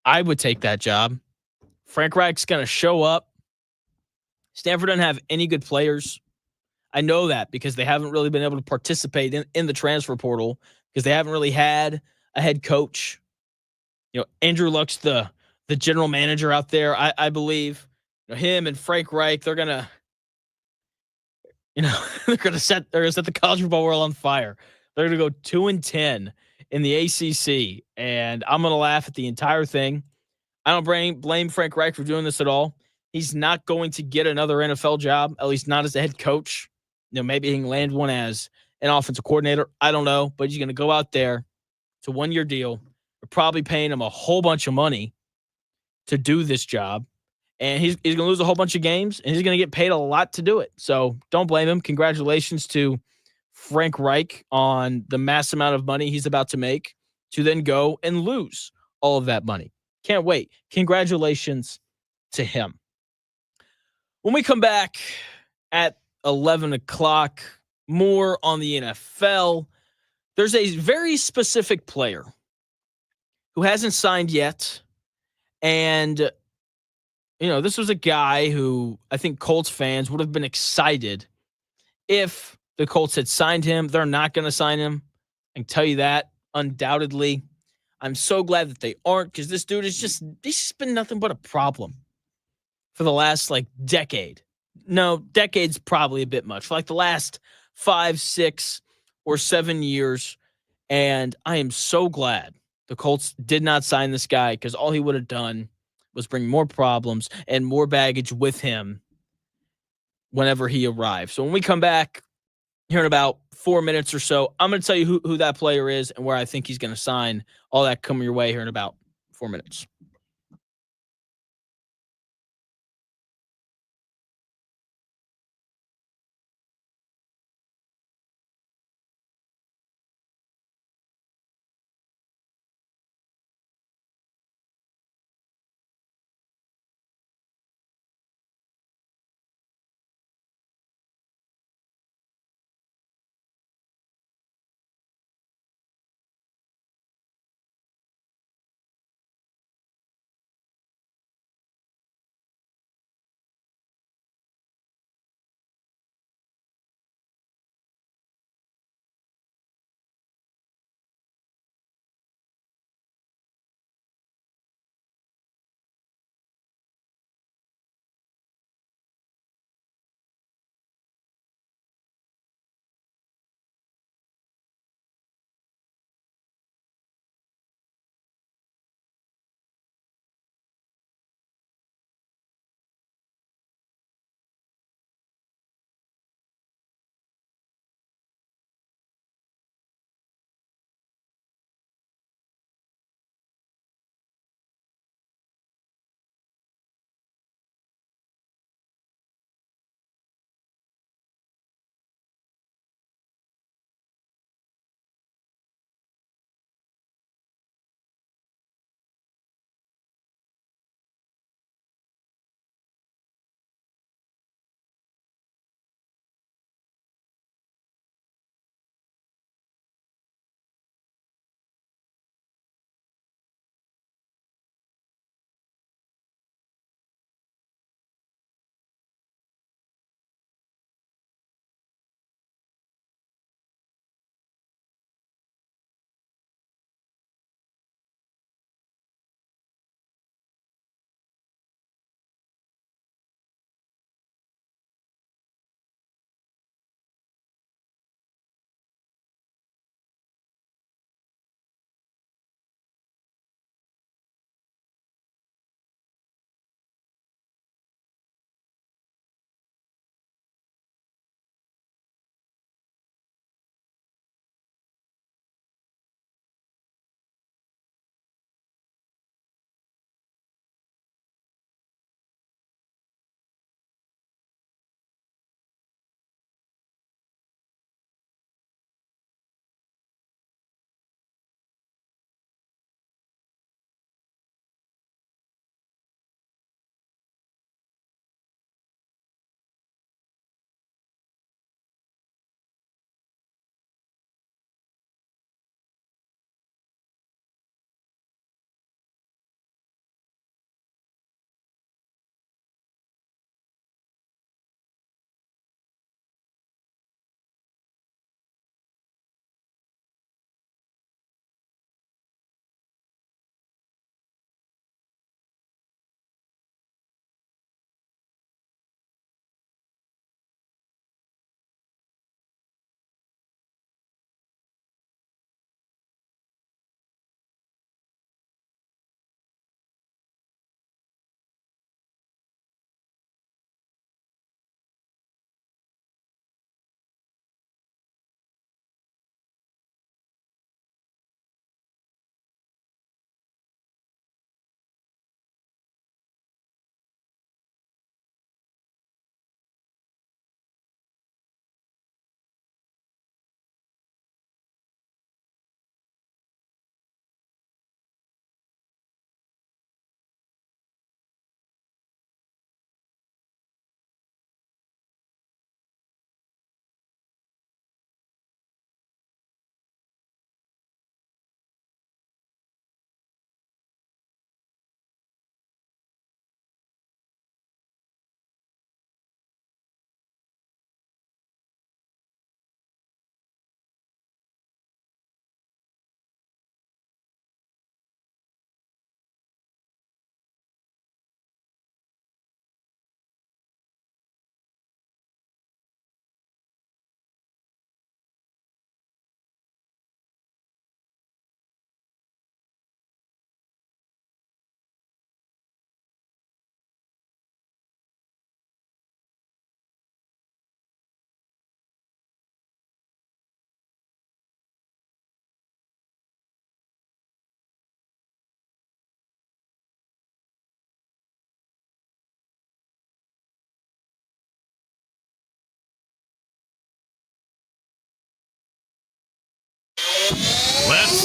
I would take that job. Frank Reich's going to show up. Stanford doesn't have any good players. I know that because they haven't really been able to participate in the transfer portal because they haven't really had a head coach. Andrew Luck's the general manager out there, I believe. Him and Frank Reich, they're gonna, they're gonna set the college football world on fire. They're gonna go 2-10 in the ACC, and I'm gonna laugh at the entire thing. I don't blame Frank Reich for doing this at all. He's not going to get another NFL job, at least not as a head coach. Maybe he can land one as an offensive coordinator. I don't know, but he's going to go out there. It's a one-year deal. We're probably paying him a whole bunch of money to do this job, and he's going to lose a whole bunch of games, and he's going to get paid a lot to do it. So don't blame him. Congratulations to Frank Reich on the mass amount of money he's about to make to then go and lose all of that money. Can't wait. Congratulations to him. When we come back at 11 o'clock, more on the NFL. There's a very specific player who hasn't signed yet. And, this was a guy who I think Colts fans would have been excited if the Colts had signed him. They're not going to sign him. I can tell you that, undoubtedly. I'm so glad that they aren't because this dude he's just been nothing but a problem for the last decade. No, decade's probably a bit much. For the last 5, 6, or 7 years. And I am so glad the Colts did not sign this guy because all he would have done was bring more problems and more baggage with him whenever he arrived. So when we come back here in about 4 minutes or so, I'm going to tell you who that player is and where I think he's going to sign. All that coming your way here in about 4 minutes.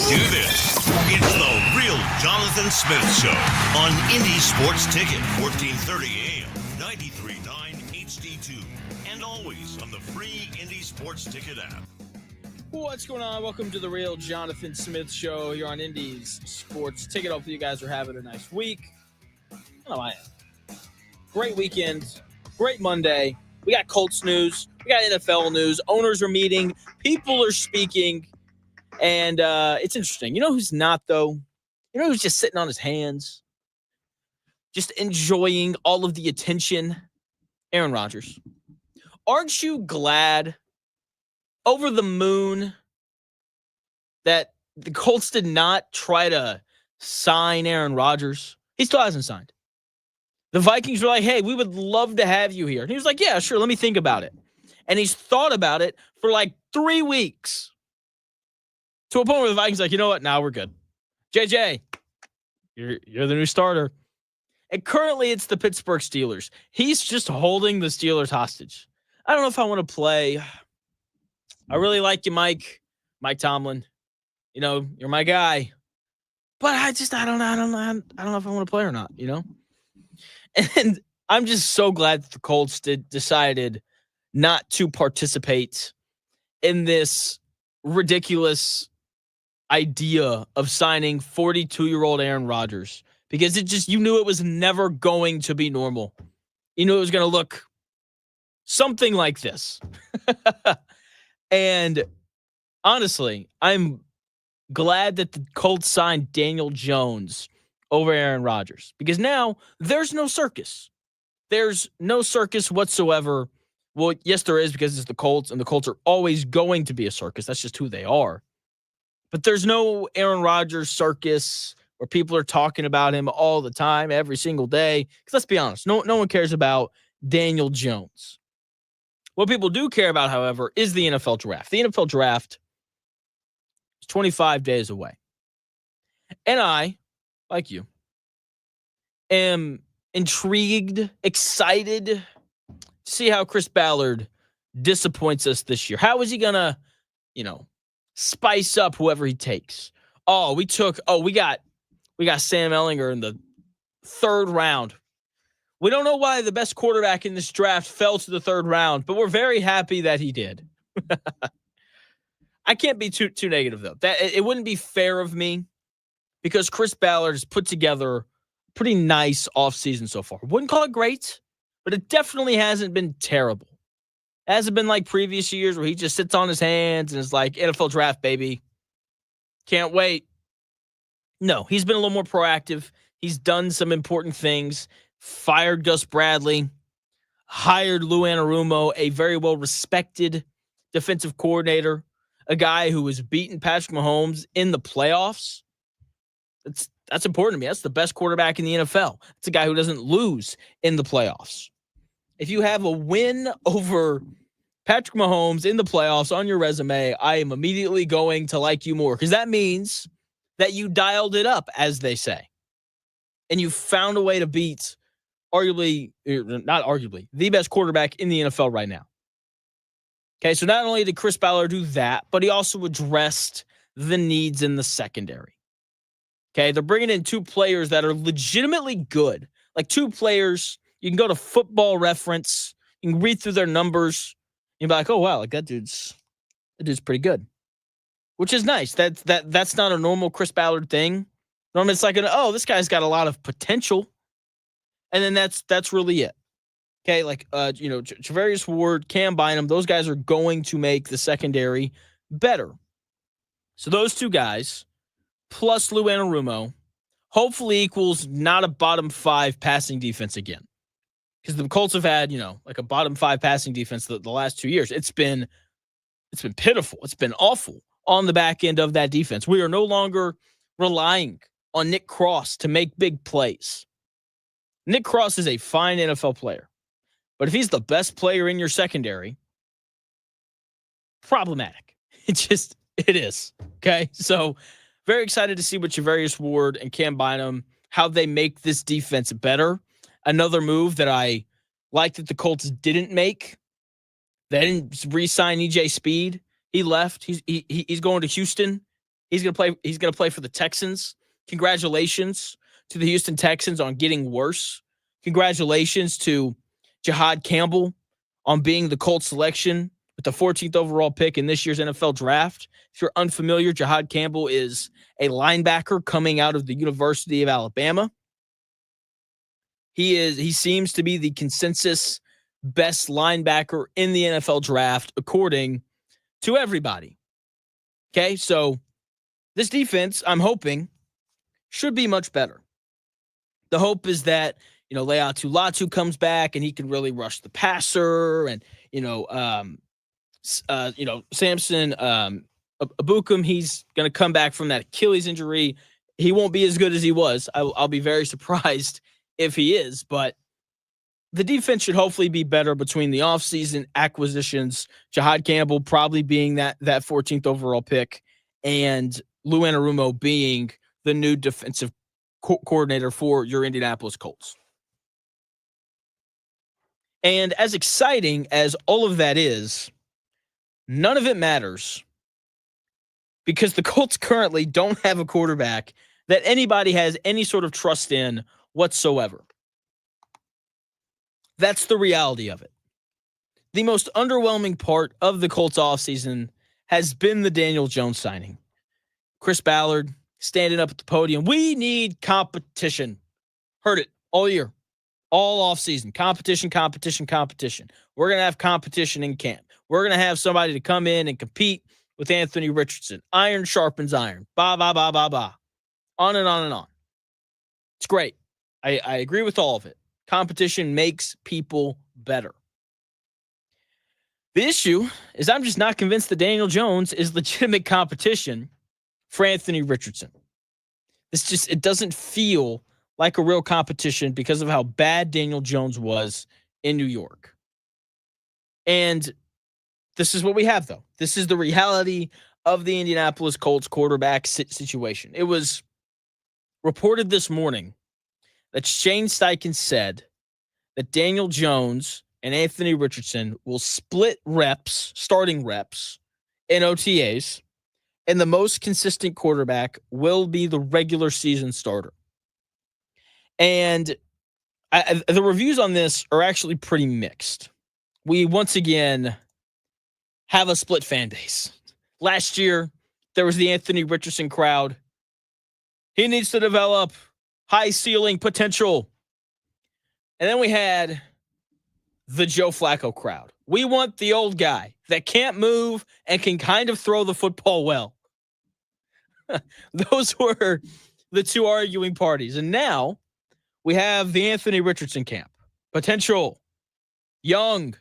do this. It's the Real Jonathan Smith Show on Indy Sports Ticket, 1430 AM, 93.9 HD2, and always on the free Indy Sports Ticket app. What's going on? Welcome to the Real Jonathan Smith Show here on Indy's Sports Ticket. Hopefully you guys are having a nice week. I know I am. Great weekend. Great Monday. We got Colts news. We got NFL news. Owners are meeting. People are speaking. And it's interesting. You know who's not, though? You know who's just sitting on his hands? Just enjoying all of the attention? Aaron Rodgers. Aren't you glad, over the moon, that the Colts did not try to sign Aaron Rodgers? He still hasn't signed. The Vikings were like, hey, we would love to have you here. And he was like, yeah, sure, let me think about it. And he's thought about it for like 3 weeks. To a point where the Vikings are like, you know what? Now we're good. JJ, you're the new starter. And currently it's the Pittsburgh Steelers. He's just holding the Steelers hostage. I don't know if I want to play. I really like you, Mike Tomlin. You know, you're my guy. But I don't know if I want to play or not, you know? And I'm just so glad that the Colts decided not to participate in this ridiculous idea of signing 42-year-old Aaron Rodgers, because you knew it was never going to be normal. You knew it was going to look something like this. And honestly, I'm glad that the Colts signed Daniel Jones over Aaron Rodgers, because now there's no circus. There's no circus whatsoever. Well, yes, there is, because it's the Colts, and the Colts are always going to be a circus. That's just who they are. But there's no Aaron Rodgers circus where people are talking about him all the time, every single day. Because let's be honest, no one cares about Daniel Jones. What people do care about, however, is the NFL draft. The NFL draft is 25 days away. And I, like you, am intrigued, excited to see how Chris Ballard disappoints us this year. How is he going to, spice up whoever he takes? We got Sam Ehlinger in the 3rd round. We don't know why the best quarterback in this draft fell to the 3rd round, but we're very happy that he did. I can't be too negative, though. That it wouldn't be fair of me, because Chris Ballard has put together a pretty nice offseason so far. Wouldn't call it great, but it definitely hasn't been terrible. It hasn't been like previous years where he just sits on his hands and is like, NFL draft, baby. Can't wait. No, he's been a little more proactive. He's done some important things. Fired Gus Bradley. Hired Lou Anarumo, a very well-respected defensive coordinator. A guy who has beaten Patrick Mahomes in the playoffs. That's important to me. That's the best quarterback in the NFL. It's a guy who doesn't lose in the playoffs. If you have a win over Patrick Mahomes in the playoffs on your resume, I am immediately going to like you more, because that means that you dialed it up, as they say. And you found a way to beat the best quarterback in the NFL right now. Okay, so not only did Chris Ballard do that, but he also addressed the needs in the secondary. Okay, they're bringing in 2 players that are legitimately good. Like 2 players, you can go to Football Reference, you can read through their numbers, and you'll be like, oh, wow, like that dude's pretty good. Which is nice. That's not a normal Chris Ballard thing. Normally it's like, this guy's got a lot of potential. And then that's really it. Okay, like Travarius Ward, Cam Bynum, those guys are going to make the secondary better. So those 2 guys, plus Lou Anarumo, hopefully equals not a bottom 5 passing defense again. Because the Colts have had, like a bottom 5 passing defense the last 2 years. It's been pitiful. It's been awful on the back end of that defense. We are no longer relying on Nick Cross to make big plays. Nick Cross is a fine NFL player. But if he's the best player in your secondary, problematic. It is. Okay? So very excited to see what Travarius Ward and Cam Bynum, how they make this defense better. Another move that I like that the Colts didn't make. They didn't re-sign EJ Speed. He left. He's going to Houston. He's going to play for the Texans. Congratulations to the Houston Texans on getting worse. Congratulations to Jahad Campbell on being the Colt selection with the 14th overall pick in this year's NFL draft. If you're unfamiliar, Jahad Campbell is a linebacker coming out of the University of Alabama. He seems to be the consensus best linebacker in the NFL draft, according to everybody. Okay, so this defense, I'm hoping, should be much better. The hope is that, Leatu Latu comes back and he can really rush the passer, and, Samson Abukum, he's going to come back from that Achilles injury. He won't be as good as he was. I'll be very surprised if he is, but the defense should hopefully be better between the offseason acquisitions, Jahad Campbell probably being that 14th overall pick, and Lou Anarumo being the new defensive coordinator for your Indianapolis Colts. And as exciting as all of that is, none of it matters because the Colts currently don't have a quarterback that anybody has any sort of trust in whatsoever. That's the reality of it. The most underwhelming part of the Colts offseason has been the Daniel Jones signing. Chris Ballard standing up at the podium. We need competition. Heard it all year, all offseason. Competition, competition, competition. We're going to have competition in camp. We're going to have somebody to come in and compete with Anthony Richardson. Iron sharpens iron. Ba, ba, ba, ba, ba. On and on and on. It's great. I agree with all of it. Competition makes people better. The issue is I'm just not convinced that Daniel Jones is legitimate competition for Anthony Richardson. It doesn't feel like a real competition because of how bad Daniel Jones was in New York. And this is what we have, though. This is the reality of the Indianapolis Colts quarterback situation. It was reported this morning that Shane Steichen said that Daniel Jones and Anthony Richardson will split starting reps in OTAs, and the most consistent quarterback will be the regular season starter. And the reviews on this are actually pretty mixed. We, once again, have a split fan base. Last year, there was the Anthony Richardson crowd. He needs to develop high ceiling potential. And then we had the Joe Flacco crowd. We want the old guy that can't move and can kind of throw the football well. Those were the two arguing parties. And now we have the Anthony Richardson camp. Potential. Young.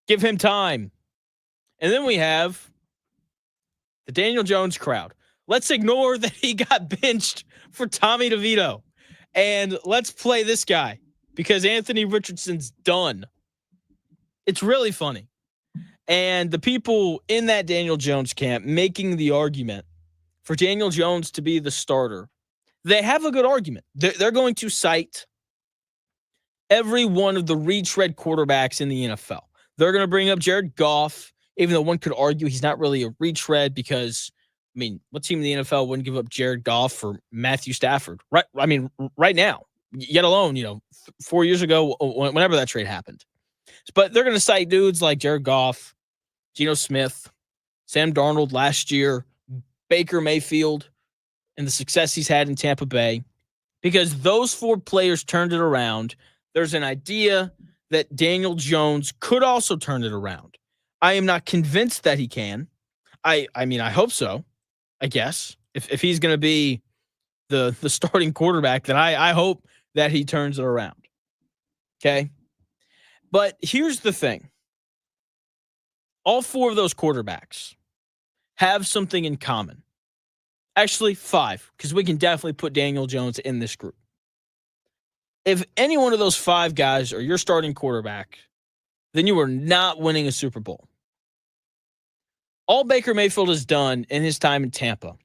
Give him time. And then we have the Daniel Jones crowd. Let's ignore that he got benched for Tommy DeVito. And let's play this guy because Anthony Richardson's done. It's really funny. And the people in that Daniel Jones camp making the argument for Daniel Jones to be the starter, they have a good argument. They're going to cite every one of the retread quarterbacks in the NFL. They're going to bring up Jared Goff, even though one could argue he's not really a retread because, what team in the NFL wouldn't give up Jared Goff for Matthew Stafford? Right. Right now, yet alone, 4 years ago, whenever that trade happened. But they're going to cite dudes like Jared Goff, Geno Smith, Sam Darnold last year, Baker Mayfield, and the success he's had in Tampa Bay. Because those four players turned it around, there's an idea that Daniel Jones could also turn it around. I am not convinced that he can. I hope so, I guess. If he's going to be the starting quarterback, then I hope that he turns it around. Okay? But here's the thing. All four of those quarterbacks have something in common. Actually, 5, because we can definitely put Daniel Jones in this group. If any one of those 5 guys are your starting quarterback, then you are not winning a Super Bowl. All Baker Mayfield has done in his time in Tampa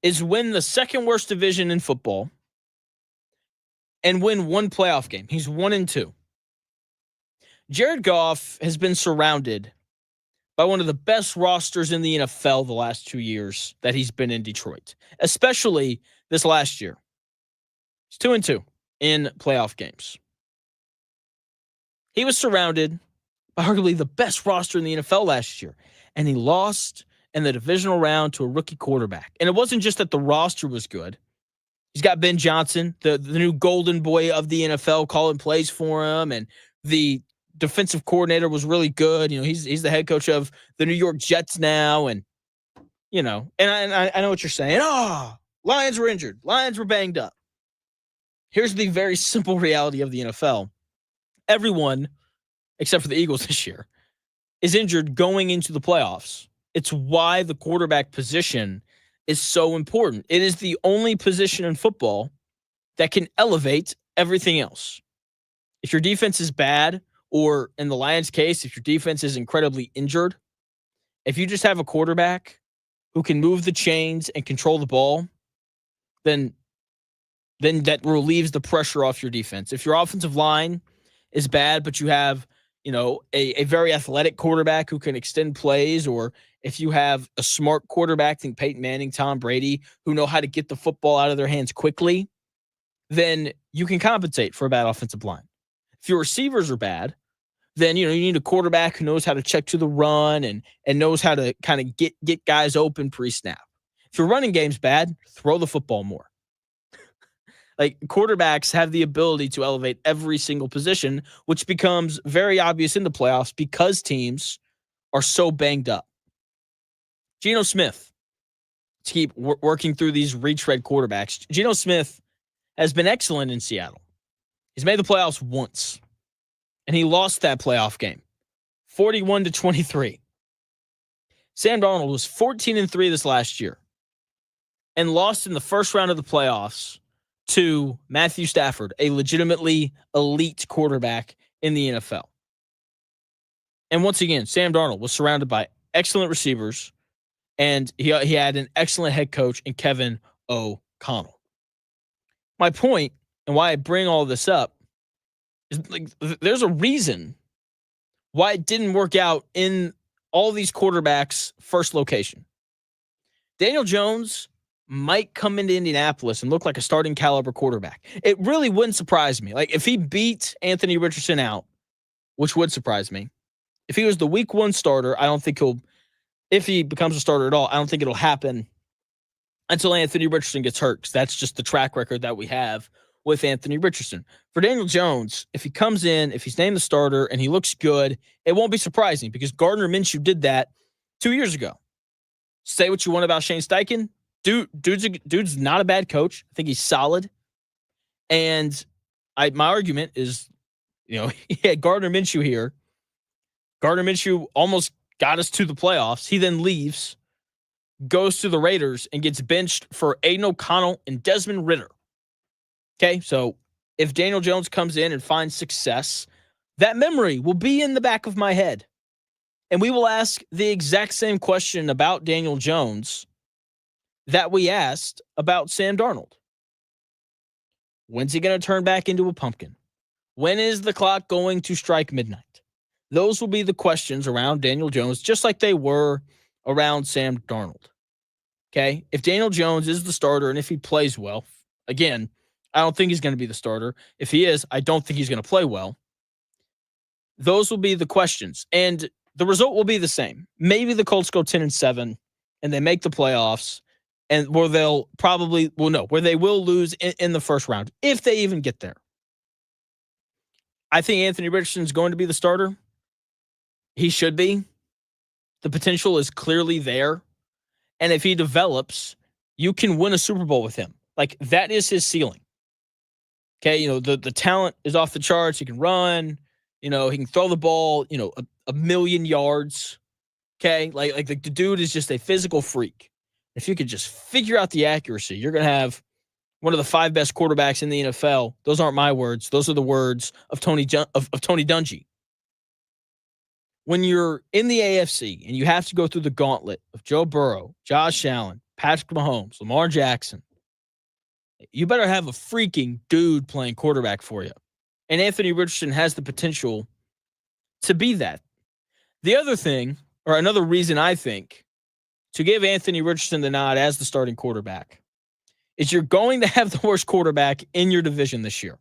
is win the second worst division in football and win one playoff game. He's 1-2. Jared Goff has been surrounded by one of the best rosters in the NFL the last 2 years that he's been in Detroit, especially this last year. He's 2-2 in playoff games. He was surrounded by arguably the best roster in the NFL last year, and he lost in the divisional round to a rookie quarterback. And it wasn't just that the roster was good. He's got Ben Johnson, the new golden boy of the NFL, calling plays for him, and the defensive coordinator was really good. He's the head coach of the New York Jets now, and I know what you're saying. Lions were injured. Lions were banged up. Here's the very simple reality of the NFL. Everyone, except for the Eagles this year, is injured going into the playoffs. It's why the quarterback position is so important. It is the only position in football that can elevate everything else. If your defense is bad, or in the Lions' case, if your defense is incredibly injured, if you just have a quarterback who can move the chains and control the ball, then that relieves the pressure off your defense. If your offensive line is bad, but you have, a very athletic quarterback who can extend plays, or if you have a smart quarterback, think Peyton Manning, Tom Brady, who know how to get the football out of their hands quickly, then you can compensate for a bad offensive line. If your receivers are bad, then you need a quarterback who knows how to check to the run and knows how to kind of get guys open pre-snap. If your running game's bad, throw the football more. Like, quarterbacks have the ability to elevate every single position, which becomes very obvious in the playoffs because teams are so banged up. Geno Smith, to keep working through these retread quarterbacks, Geno Smith has been excellent in Seattle. He's made the playoffs once, and he lost that playoff game, 41-23. Sam Darnold was 14-3 this last year and lost in the first round of the playoffs to Matthew Stafford, a legitimately elite quarterback in the NFL. And once again, Sam Darnold was surrounded by excellent receivers, and he had an excellent head coach in Kevin O'Connell. My point, and why I bring all this up, is there's a reason why it didn't work out in all these quarterbacks' first location. Daniel Jones might come into Indianapolis and look like a starting caliber quarterback. It really wouldn't surprise me. Like, if he beat Anthony Richardson out, which would surprise me, if he was the week 1 starter, I don't think if he becomes a starter at all, I don't think it'll happen until Anthony Richardson gets hurt, because that's just the track record that we have with Anthony Richardson. For Daniel Jones, if he comes in, if he's named the starter and he looks good, it won't be surprising, because Gardner Minshew did that 2 years ago. Say what you want about Shane Steichen. Dude's not a bad coach. I think he's solid. And my argument is, he had Gardner Minshew here. Gardner Minshew almost got us to the playoffs. He then leaves, goes to the Raiders, and gets benched for Aiden O'Connell and Desmond Ridder. Okay, so if Daniel Jones comes in and finds success, that memory will be in the back of my head. And we will ask the exact same question about Daniel Jones that we asked about Sam Darnold. When's he going to turn back into a pumpkin? When is the clock going to strike midnight? Those will be the questions around Daniel Jones, just like they were around Sam Darnold. Okay? If Daniel Jones is the starter and if he plays well, again, I don't think he's going to be the starter. If he is, I don't think he's going to play well. Those will be the questions. And the result will be the same. Maybe the Colts go 10-7 and they make the playoffs, and where they will lose in the first round, if they even get there. I think Anthony Richardson is going to be the starter. He should be. The potential is clearly there. And if he develops, you can win a Super Bowl with him. Like, that is his ceiling. Okay, the talent is off the charts. He can run. He can throw the ball, a million yards. Okay, like the dude is just a physical freak. If you could just figure out the accuracy, you're going to have one of the 5 best quarterbacks in the NFL. Those aren't my words. Those are the words of Tony Dungy. When you're in the AFC and you have to go through the gauntlet of Joe Burrow, Josh Allen, Patrick Mahomes, Lamar Jackson, you better have a freaking dude playing quarterback for you. And Anthony Richardson has the potential to be that. The other thing or another reason I think to give Anthony Richardson the nod as the starting quarterback is you're going to have the worst quarterback in your division this year.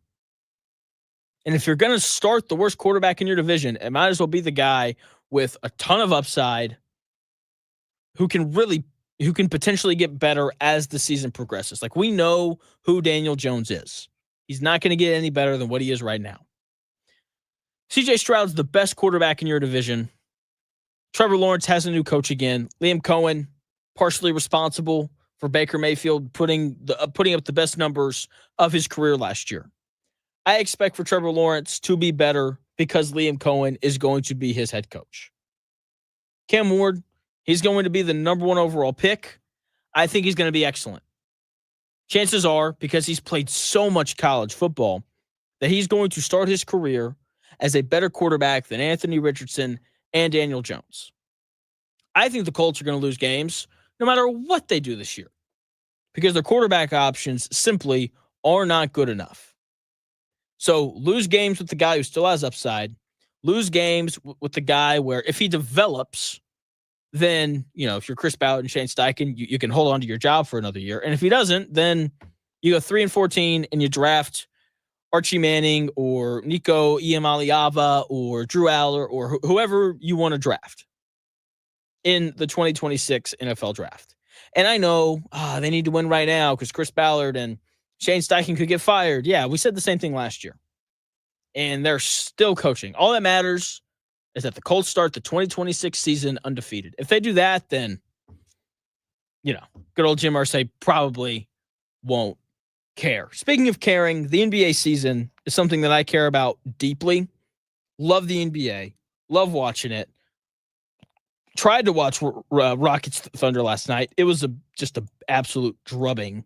And if you're going to start the worst quarterback in your division, it might as well be the guy with a ton of upside who can potentially get better as the season progresses. Like, we know who Daniel Jones is. He's not going to get any better than what he is right now. CJ Stroud's the best quarterback in your division. Trevor Lawrence has a new coach again. Liam Cohen, partially responsible for Baker Mayfield putting up the best numbers of his career last year. I expect for Trevor Lawrence to be better because Liam Cohen is going to be his head coach. Cam Ward, he's going to be the number 1 overall pick. I think he's going to be excellent. Chances are, because he's played so much college football, that he's going to start his career as a better quarterback than Anthony Richardson and Daniel Jones. I think the Colts are going to lose games no matter what they do this year because their quarterback options simply are not good enough. So lose games with the guy who still has upside. Lose games with the guy where if he develops, then, if you're Chris Ballard and Shane Steichen, you can hold on to your job for another year. And if he doesn't, then you go 3-14 and you draft Archie Manning or Nico Iamaleava or Drew Aller or whoever you want to draft in the 2026 NFL draft. And I know they need to win right now because Chris Ballard and Shane Steichen could get fired. Yeah, we said the same thing last year. And they're still coaching. All that matters is that the Colts start the 2026 season undefeated. If they do that, then, good old Jim Irsay probably won't care. Speaking of caring, the NBA season is something that I care about deeply. Love the NBA. Love watching it. Tried to watch Rockets Thunder last night. It was just an absolute drubbing.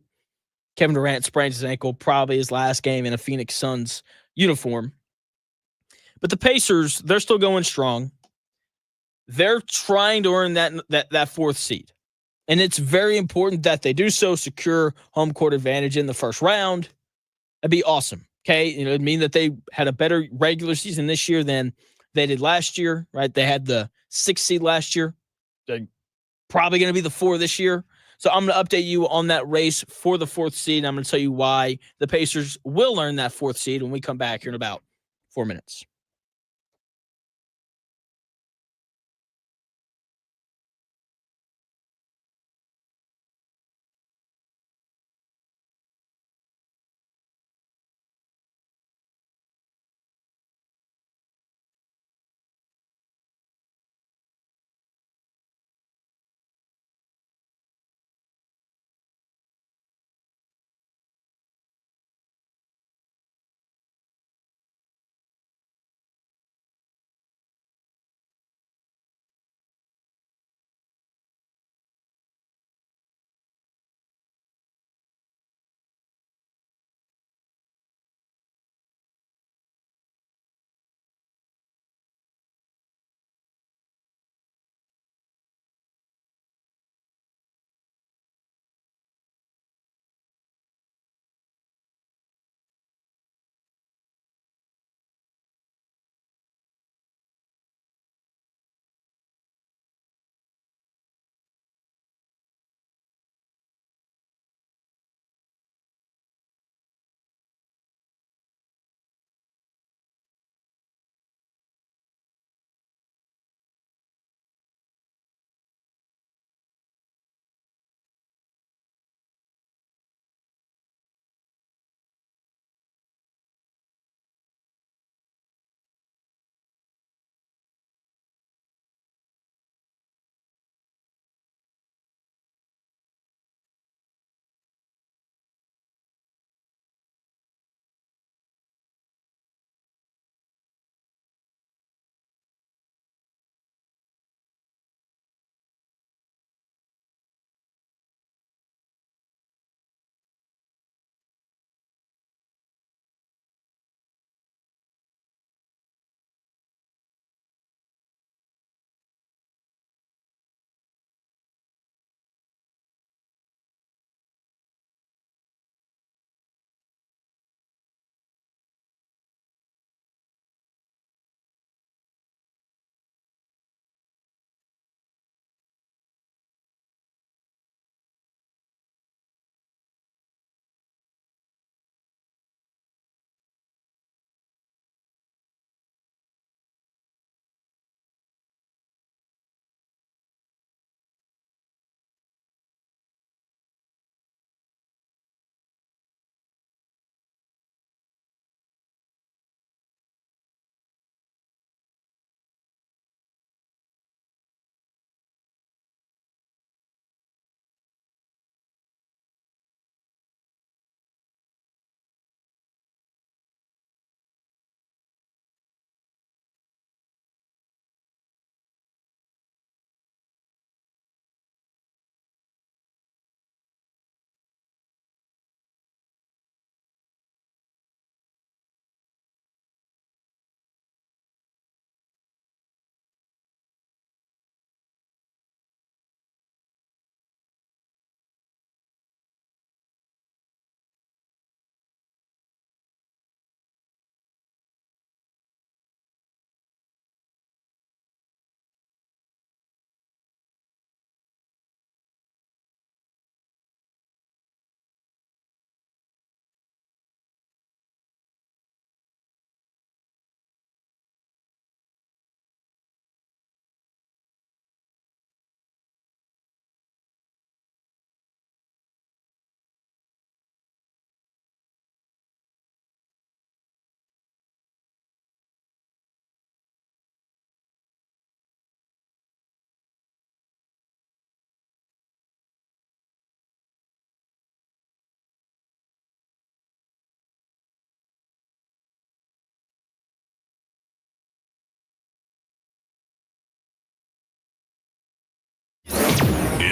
Kevin Durant sprained his ankle, probably his last game in a Phoenix Suns uniform. But the Pacers, they're still going strong. They're trying to earn that fourth seed. And it's very important that they do so, secure home court advantage in the first round. That'd be awesome. Okay. It'd mean that they had a better regular season this year than they did last year, right? They had the 6th seed last year. They're probably going to be the 4 this year. So I'm going to update you on that race for the 4th seed. I'm going to tell you why the Pacers will earn that 4th seed when we come back here in about 4 minutes.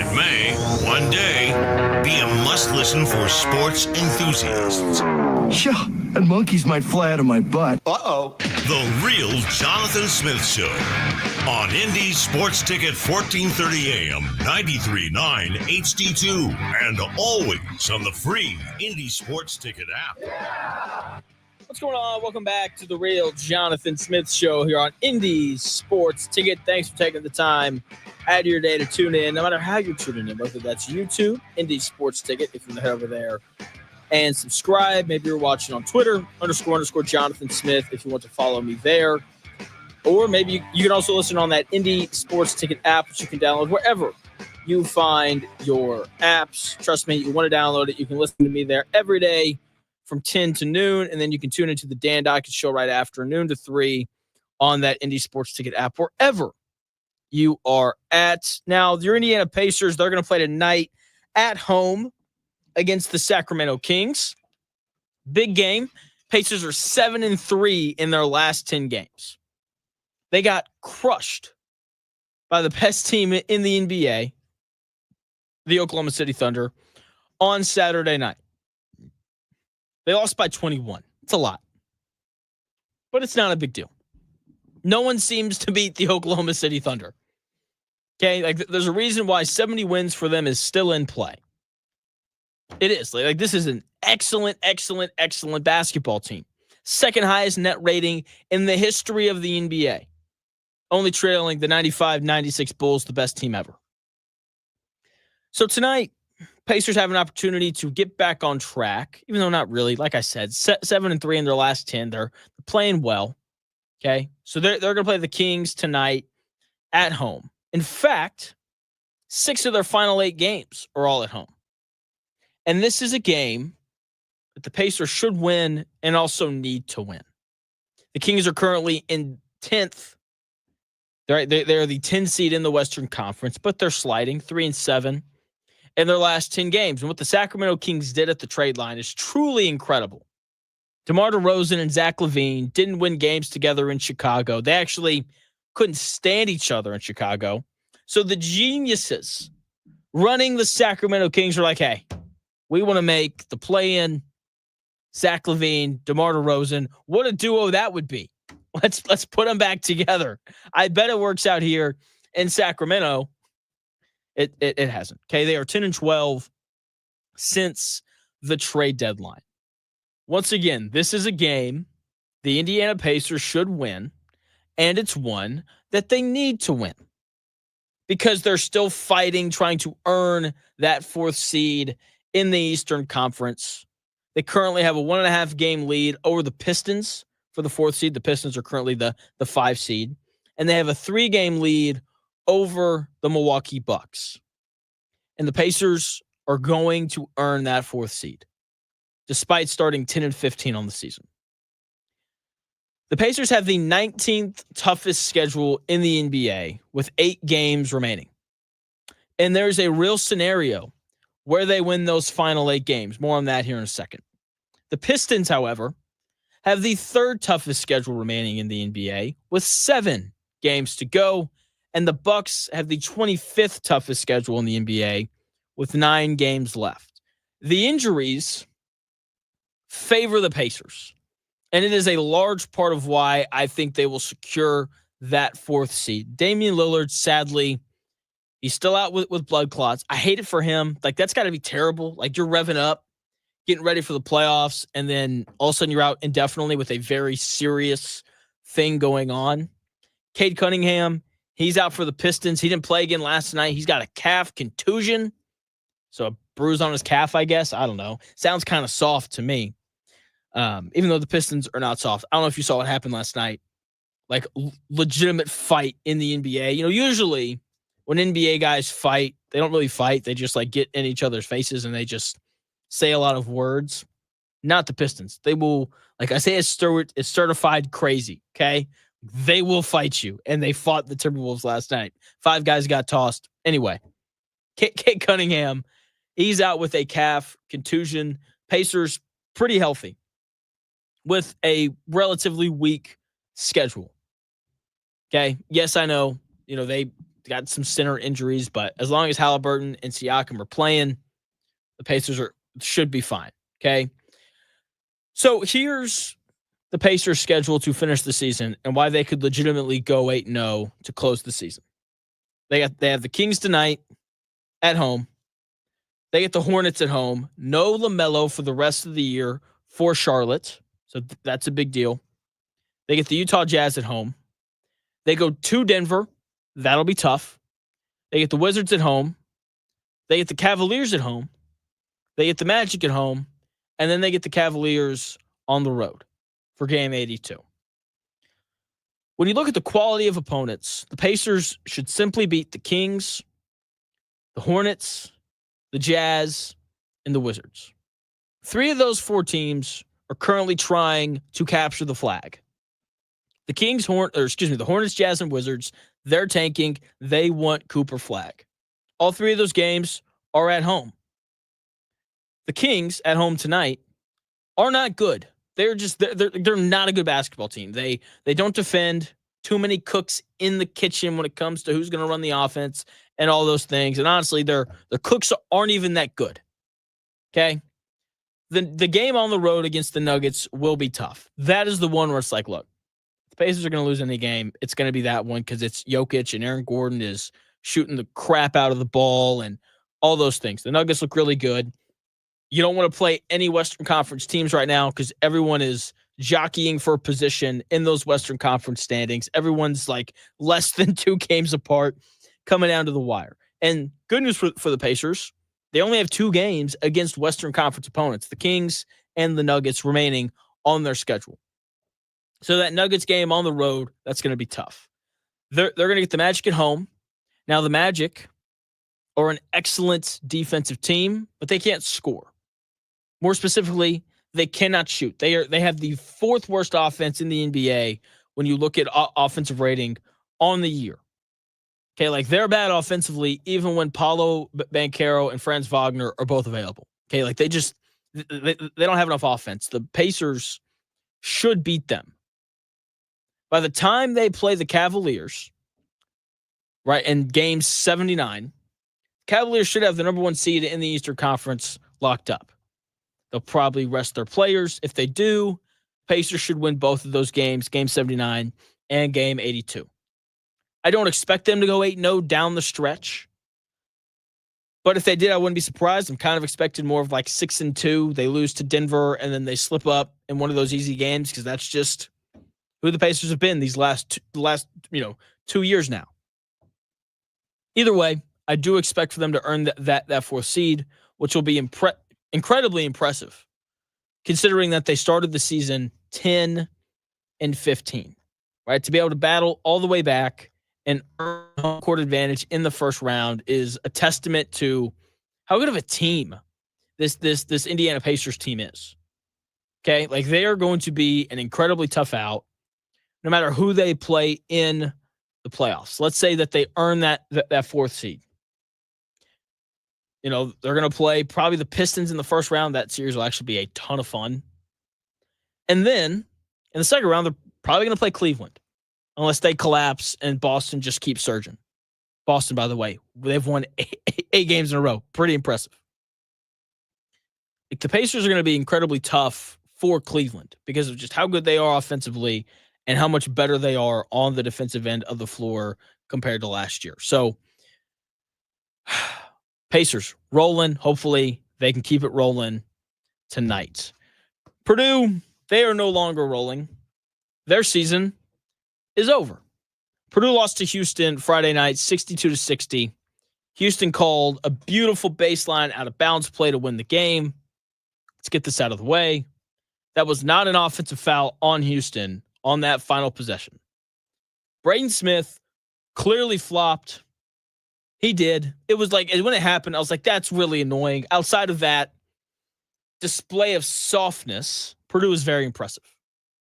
it may, one day, be a must-listen for sports enthusiasts. Yeah, and monkeys might fly out of my butt. Uh-oh. The Real Jonathan Smith Show on Indy Sports Ticket 1430 AM, 93.9 HD2, and always on the free Indy Sports Ticket app. What's going on? Welcome back to the Real Jonathan Smith Show here on Indy Sports Ticket. Thanks for taking the time out of your day to tune in, no matter how you're tuning in, whether that's YouTube, Indy Sports Ticket, if you head over there and subscribe. Maybe you're watching on Twitter, _ Jonathan Smith, if you want to follow me there. Or maybe you can also listen on that Indy Sports Ticket app, which you can download wherever you find your apps. Trust me, you want to download it. You can listen to me there every day from 10 to noon, and then you can tune into the Dan Dockett Show right after noon to 3 on that Indy Sports Ticket app, wherever you are at. Now, your Indiana Pacers, they're going to play tonight at home against the Sacramento Kings. Big game. Pacers are 7-3 in their last 10 games. They got crushed by the best team in the NBA, the Oklahoma City Thunder, on Saturday night. They lost by 21. It's a lot. But it's not a big deal. No one seems to beat the Oklahoma City Thunder. Okay, like there's a reason why 70 wins for them is still in play. It is. Like this is an excellent basketball team. Second highest net rating in the history of the NBA. Only trailing the 95-96 Bulls, the best team ever. So tonight, Pacers have an opportunity to get back on track, even though not really. Like I said, 7-3 in their last 10. They're playing well. Okay, so they're going to play the Kings tonight at home. In fact, 6 of their final 8 games are all at home. And this is a game that the Pacers should win and also need to win. The Kings are currently in 10th. They're the 10 seed in the Western Conference, but they're sliding 3-7 in their last 10 games. And what the Sacramento Kings did at the trade line is truly incredible. DeMar DeRozan and Zach LaVine didn't win games together in Chicago. They actually couldn't stand each other in Chicago. So the geniuses running the Sacramento Kings are like, hey, we want to make the play-in Zach LaVine, DeMar DeRozan. What a duo that would be. Let's put them back together. I bet it works out here in Sacramento. It hasn't. Okay, they are 10-12 since the trade deadline. Once again, this is a game the Indiana Pacers should win, and it's one that they need to win because they're still fighting, trying to earn that 4th seed in the Eastern Conference. They currently have a 1.5 game lead over the Pistons for the 4th seed. The Pistons are currently the 5 seed. And they have a 3 game lead over the Milwaukee Bucks. And the Pacers are going to earn that 4th seed, despite starting 10-15 on the season. The Pacers have the 19th toughest schedule in the NBA with 8 games remaining. And there's a real scenario where they win those final 8 games. More on that here in a second. The Pistons, however, have the 3rd toughest schedule remaining in the NBA with 7 games to go. And the Bucks have the 25th toughest schedule in the NBA with 9 games left. The injuries favor the Pacers. And it is a large part of why I think they will secure that 4th seed. Damian Lillard, sadly, he's still out with blood clots. I hate it for him. Like, that's got to be terrible. Like, you're revving up, getting ready for the playoffs, and then all of a sudden you're out indefinitely with a very serious thing going on. Cade Cunningham, he's out for the Pistons. He didn't play again last night. He's got a calf contusion. So a bruise on his calf, I guess. I don't know. Sounds kind of soft to me. Even though the Pistons are not soft. I don't know if you saw what happened last night. Like, legitimate fight in the NBA. You know, usually when NBA guys fight, they don't really fight. They just, like, get in each other's faces and they just say a lot of words. Not the Pistons. They will, like Isaiah Stewart is certified crazy, okay? They will fight you. And they fought the Timberwolves last night. 5 guys got tossed. Anyway, Cade Cunningham, he's out with a calf contusion. Pacers, pretty healthy with a relatively weak schedule. Okay. Yes, I know, you know, the got some center injuries, but as long as Halliburton and Siakam are playing, the Pacers should be fine. Okay. So here's the Pacers' schedule to finish the season and why they could legitimately go 8-0 to close the season. They have the Kings tonight at home. They get the Hornets at home. No LaMelo for the rest of the year for Charlotte. So that's a big deal. They get the Utah Jazz at home. They go to Denver. That'll be tough. They get the Wizards at home. They get the Cavaliers at home. They get the Magic at home. And then they get the Cavaliers on the road for game 82. When you look at the quality of opponents, the Pacers should simply beat the Kings, the Hornets, the Jazz, and the Wizards. 3 of those 4 teams are currently trying to capture the flag. The Hornets, Jazz, and Wizards, they're tanking. They want Cooper Flag. All 3 of those games are at home. The Kings at home tonight are not good. They're not a good basketball team. They don't defend. Too many cooks in the kitchen when it comes to who's going to run the offense and all those things. And honestly, their cooks aren't even that good. Okay? The game on the road against the Nuggets will be tough. That is the one where it's like, look, the Pacers are going to lose any game. It's going to be that one because it's Jokic and Aaron Gordon is shooting the crap out of the ball and all those things. The Nuggets look really good. You don't want to play any Western Conference teams right now because everyone is jockeying for a position in those Western Conference standings. Everyone's like less than 2 games apart coming down to the wire. And good news for the Pacers, they only have 2 games against Western Conference opponents, the Kings and the Nuggets, remaining on their schedule. So that Nuggets game on the road, that's going to be tough. They're going to get the Magic at home. Now the Magic are an excellent defensive team, but they can't score. More specifically, they cannot shoot. They have the 4th worst offense in the NBA when you look at offensive rating on the year. Okay, like they're bad offensively even when Paolo Banchero and Franz Wagner are both available. Okay, like they don't have enough offense. The Pacers should beat them. By the time they play the Cavaliers, right, in game 79, Cavaliers should have the number 1 seed in the Eastern Conference locked up. They'll probably rest their players. If they do, Pacers should win both of those games, game 79 and game 82. I don't expect them to go 8-0 down the stretch. But if they did, I wouldn't be surprised. I'm kind of expecting more of like 6-2. They lose to Denver, and then they slip up in one of those easy games because that's just who the Pacers have been these last 2 years now. Either way, I do expect for them to earn that 4th seed, which will be incredibly impressive, considering that they started the season 10-15, right? To be able to battle all the way back and earn home court advantage in the first round is a testament to how good of a team this Indiana Pacers team is. Okay, like they are going to be an incredibly tough out, no matter who they play in the playoffs. Let's say that they earn that 4th seed. You know, they're going to play probably the Pistons in the first round. That series will actually be a ton of fun. And then in the second round, they're probably going to play Cleveland unless they collapse and Boston just keeps surging. Boston, by the way, they've won 8 games in a row. Pretty impressive. Like, the Pacers are going to be incredibly tough for Cleveland because of just how good they are offensively and how much better they are on the defensive end of the floor compared to last year. So, Pacers rolling. Hopefully they can keep it rolling tonight. Purdue, they are no longer rolling. Their season is over. Purdue lost to Houston Friday night, 62-60. Houston called a beautiful baseline out of bounds play to win the game. Let's get this out of the way. That was not an offensive foul on Houston on that final possession. Braden Smith clearly flopped. He did. It was like, when it happened, I was like, that's really annoying. Outside of that display of softness, Purdue was very impressive.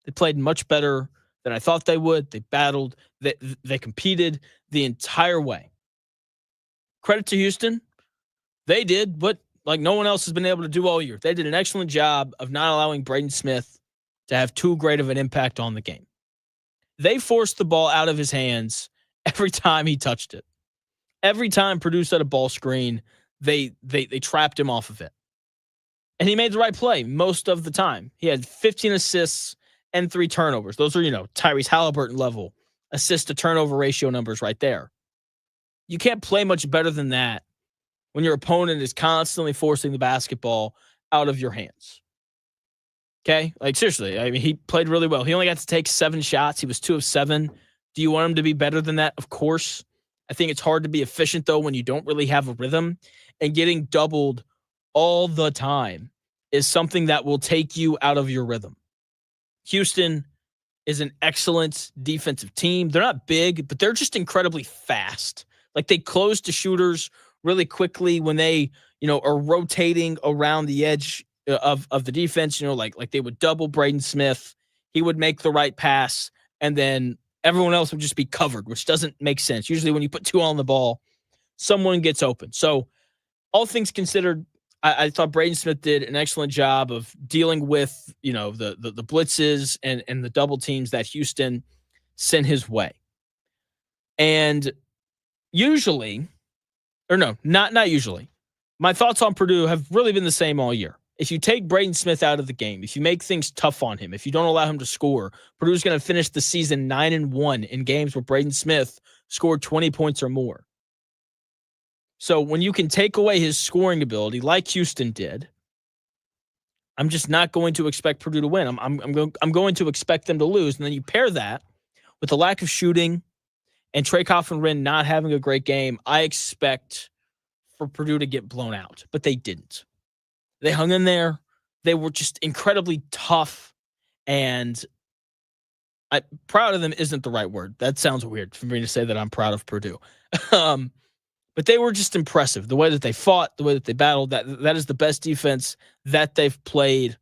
They played much better than I thought they would. They battled. They competed the entire way. Credit to Houston. They did what like no one else has been able to do all year. They did an excellent job of not allowing Braden Smith to have too great of an impact on the game. They forced the ball out of his hands every time he touched it. Every time Purdue set a ball screen, they trapped him off of it. And he made the right play most of the time. He had 15 assists and 3 turnovers. Those are, Tyrese Halliburton level assist to turnover ratio numbers right there. You can't play much better than that when your opponent is constantly forcing the basketball out of your hands. Okay? Like, seriously, I mean, he played really well. He only got to take 7 shots. He was 2 of 7. Do you want him to be better than that? Of course. I think it's hard to be efficient, though, when you don't really have a rhythm. And getting doubled all the time is something that will take you out of your rhythm. Houston is an excellent defensive team. They're not big, but they're just incredibly fast. Like, they close to shooters really quickly when they, are rotating around the edge of the defense. Like they would double Braden Smith. He would make the right pass, and then everyone else would just be covered, which doesn't make sense. Usually when you put 2 on the ball, someone gets open. So all things considered, I thought Braden Smith did an excellent job of dealing with, the blitzes and the double teams that Houston sent his way. And usually, or no, not usually, my thoughts on Purdue have really been the same all year. If you take Braden Smith out of the game, if you make things tough on him, if you don't allow him to score, Purdue's going to finish the season 9-1 in games where Braden Smith scored 20 points or more. So when you can take away his scoring ability, like Houston did, I'm just not going to expect Purdue to win. I'm going to expect them to lose. And then you pair that with the lack of shooting and Trey Coughlin not having a great game, I expect for Purdue to get blown out. But they didn't. They hung in there. They were just incredibly tough. And proud of them isn't the right word. That sounds weird for me to say that I'm proud of Purdue. But they were just impressive. The way that they fought, the way that they battled, that is the best defense that they've played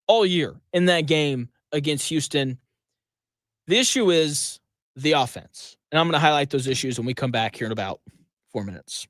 all year in that game against Houston. The issue is the offense. And I'm going to highlight those issues when we come back here in about 4 minutes.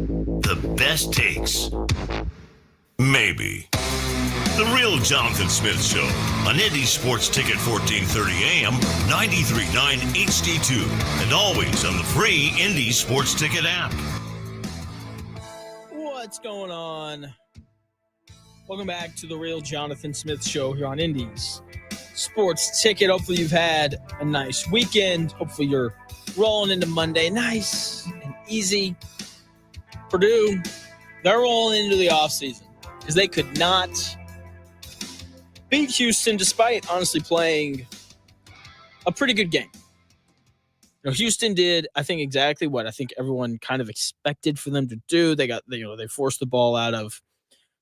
The best takes. Maybe. The Real Jonathan Smith Show on Indy Sports Ticket 1430 AM, 93.9 HD2, and always on the free Indy Sports Ticket app. What's going on? Welcome back to the Real Jonathan Smith Show here on Indy's Sports Ticket. Hopefully you've had a nice weekend. Hopefully you're rolling into Monday nice and easy. Purdue, they're rolling into the offseason because they could not beat Houston despite honestly playing a pretty good game. Houston did, I think, exactly what I think everyone kind of expected for them to do. They forced the ball out of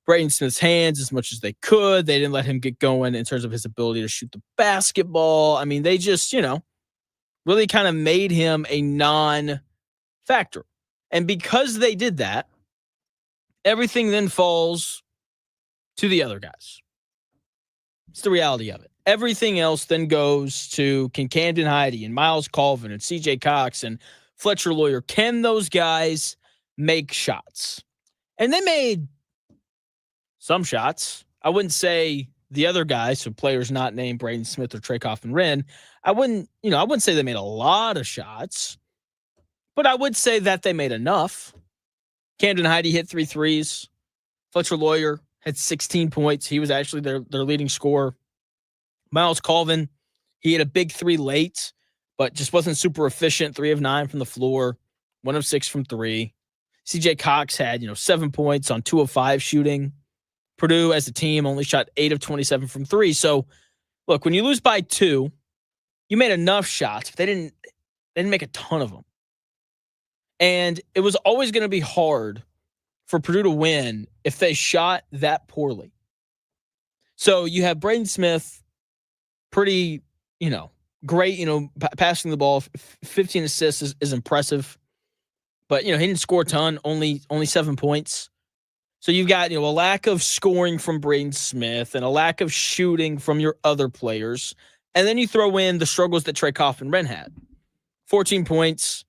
Braden Smith's hands as much as they could. They didn't let him get going in terms of his ability to shoot the basketball. I mean, they just, really kind of made him a non-factor. And because they did that, everything then falls to the other guys. It's the reality of it. Everything else then goes to can Camden Heide and Miles Colvin and CJ Cox and Fletcher Lawyer. Can those guys make shots? And they made some shots. I wouldn't say the other guys, so players not named Braden Smith or Trey Coffin-Wren, I wouldn't say they made a lot of shots, but I would say that they made enough. Camden Heide hit 3 threes. Fletcher Lawyer had 16 points. He was actually their leading scorer. Miles Colvin, he had a big 3 late, but just wasn't super efficient. 3 of 9 from the floor, 1 of 6 from 3. CJ Cox had, 7 points on 2 of 5 shooting. Purdue, as a team, only shot 8 of 27 from 3. So, look, when you lose by 2, you made enough shots, but they didn't make a ton of them. And it was always going to be hard for Purdue to win if they shot that poorly. So you have Braden Smith, pretty, great, passing the ball. 15 assists is impressive. But, he didn't score a ton, only 7 points. So you've got, a lack of scoring from Braden Smith and a lack of shooting from your other players. And then you throw in the struggles that Trey Coffin-Wren had. 14 points,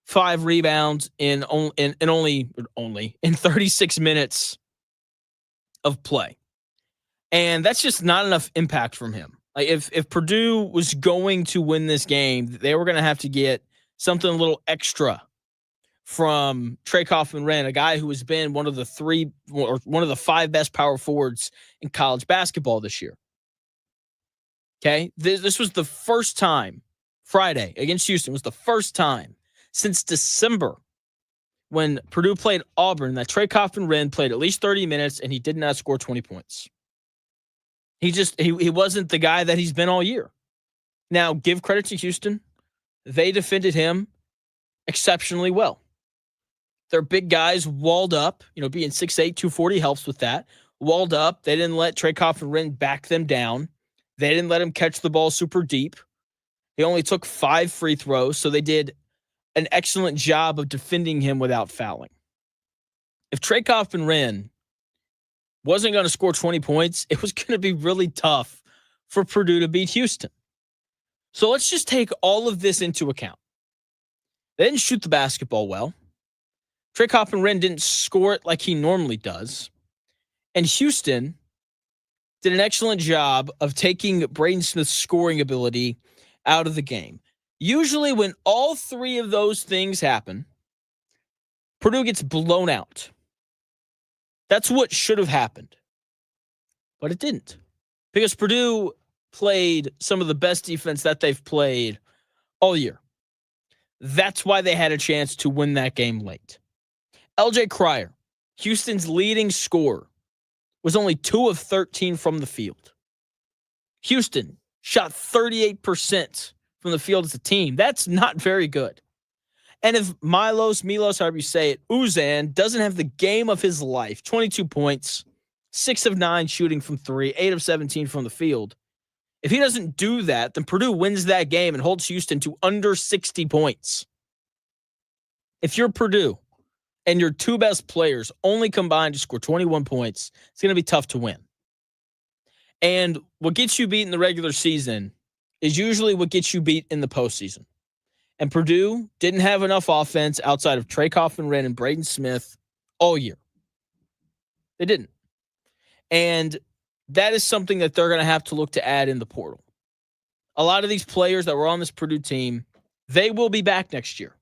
5 rebounds in 36 minutes of play. And that's just not enough impact from him. Like if Purdue was going to win this game, they were going to have to get something a little extra from Trey Coffin-Wren, a guy who has been one of the 5 best power forwards in college basketball this year. Okay, this was the first time. Friday against Houston was the first time since December when Purdue played Auburn that Trey Coffin-Wren played at least 30 minutes and he did not score 20 points. He wasn't the guy that he's been all year. Now, give credit to Houston. They defended him exceptionally well. Their big guys walled up, being 6'8", 240 helps with that. Walled up. They didn't let Trey Coffin-Wren back them down. They didn't let him catch the ball super deep. He only took 5 free throws, so they did an excellent job of defending him without fouling. If Trey Coffin-Wren wasn't going to score 20 points, it was going to be really tough for Purdue to beat Houston. So let's just take all of this into account. They didn't shoot the basketball well. Trey Coffin-Wren didn't score it like he normally does. And Houston did an excellent job of taking Braden Smith's scoring ability out of the game. Usually when all 3 of those things happen, Purdue gets blown out. That's what should have happened. But it didn't. Because Purdue played some of the best defense that they've played all year. That's why they had a chance to win that game late. LJ Cryer, Houston's leading scorer, was only 2 of 13 from the field. Houston shot 38% from the field as a team. That's not very good. And if Milos, however you say it, Uzan doesn't have the game of his life, 22 points, 6 of 9 shooting from 3, 8 of 17 from the field. If he doesn't do that, then Purdue wins that game and holds Houston to under 60 points. If you're Purdue and your 2 best players only combined to score 21 points, it's going to be tough to win. And what gets you beat in the regular season is usually what gets you beat in the postseason. And Purdue didn't have enough offense outside of Trey Coffin-Wren and Braden Smith all year. They didn't. And that is something that they're going to have to look to add in the portal. A lot of these players that were on this Purdue team, they will be back next year.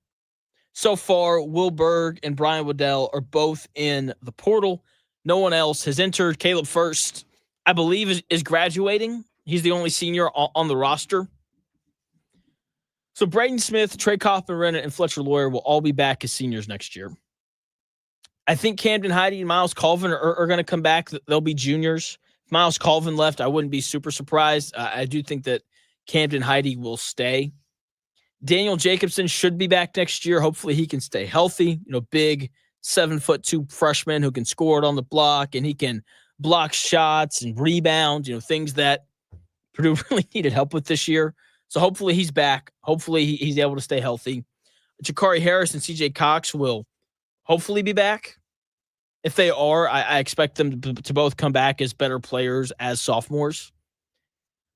So far, Will Berg and Brian Waddell are both in the portal. No one else has entered. Caleb First, I believe, is graduating. He's the only senior on the roster. So Braden Smith, Trey Coffin-Wren, and Fletcher Lawyer will all be back as seniors next year. I think Camden Heide and Miles Colvin are going to come back. They'll be juniors. If Miles Colvin left, I wouldn't be super surprised. I do think that Camden Heide will stay. Daniel Jacobson should be back next year. Hopefully he can stay healthy. Big 7'2" freshman who can score it on the block, and he can block shots and rebound, things that Purdue really needed help with this year. So hopefully he's back. Hopefully he's able to stay healthy. Jakari Harris and CJ Cox will hopefully be back. If they are, I expect them to both come back as better players as sophomores.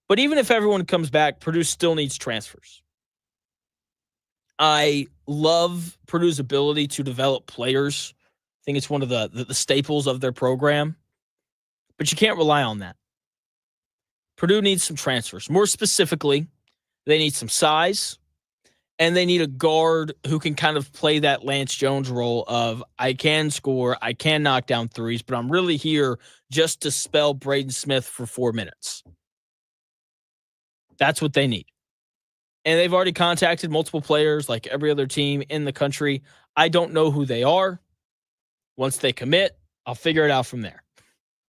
But even if everyone comes back, Purdue still needs transfers. I love Purdue's ability to develop players. I think it's one of the staples of their program. But you can't rely on that. Purdue needs some transfers. More specifically, they need some size, and they need a guard who can kind of play that Lance Jones role of, I can score, I can knock down threes, but I'm really here just to spell Braden Smith for 4 minutes. That's what they need. And they've already contacted multiple players like every other team in the country. I don't know who they are. Once they commit, I'll figure it out from there.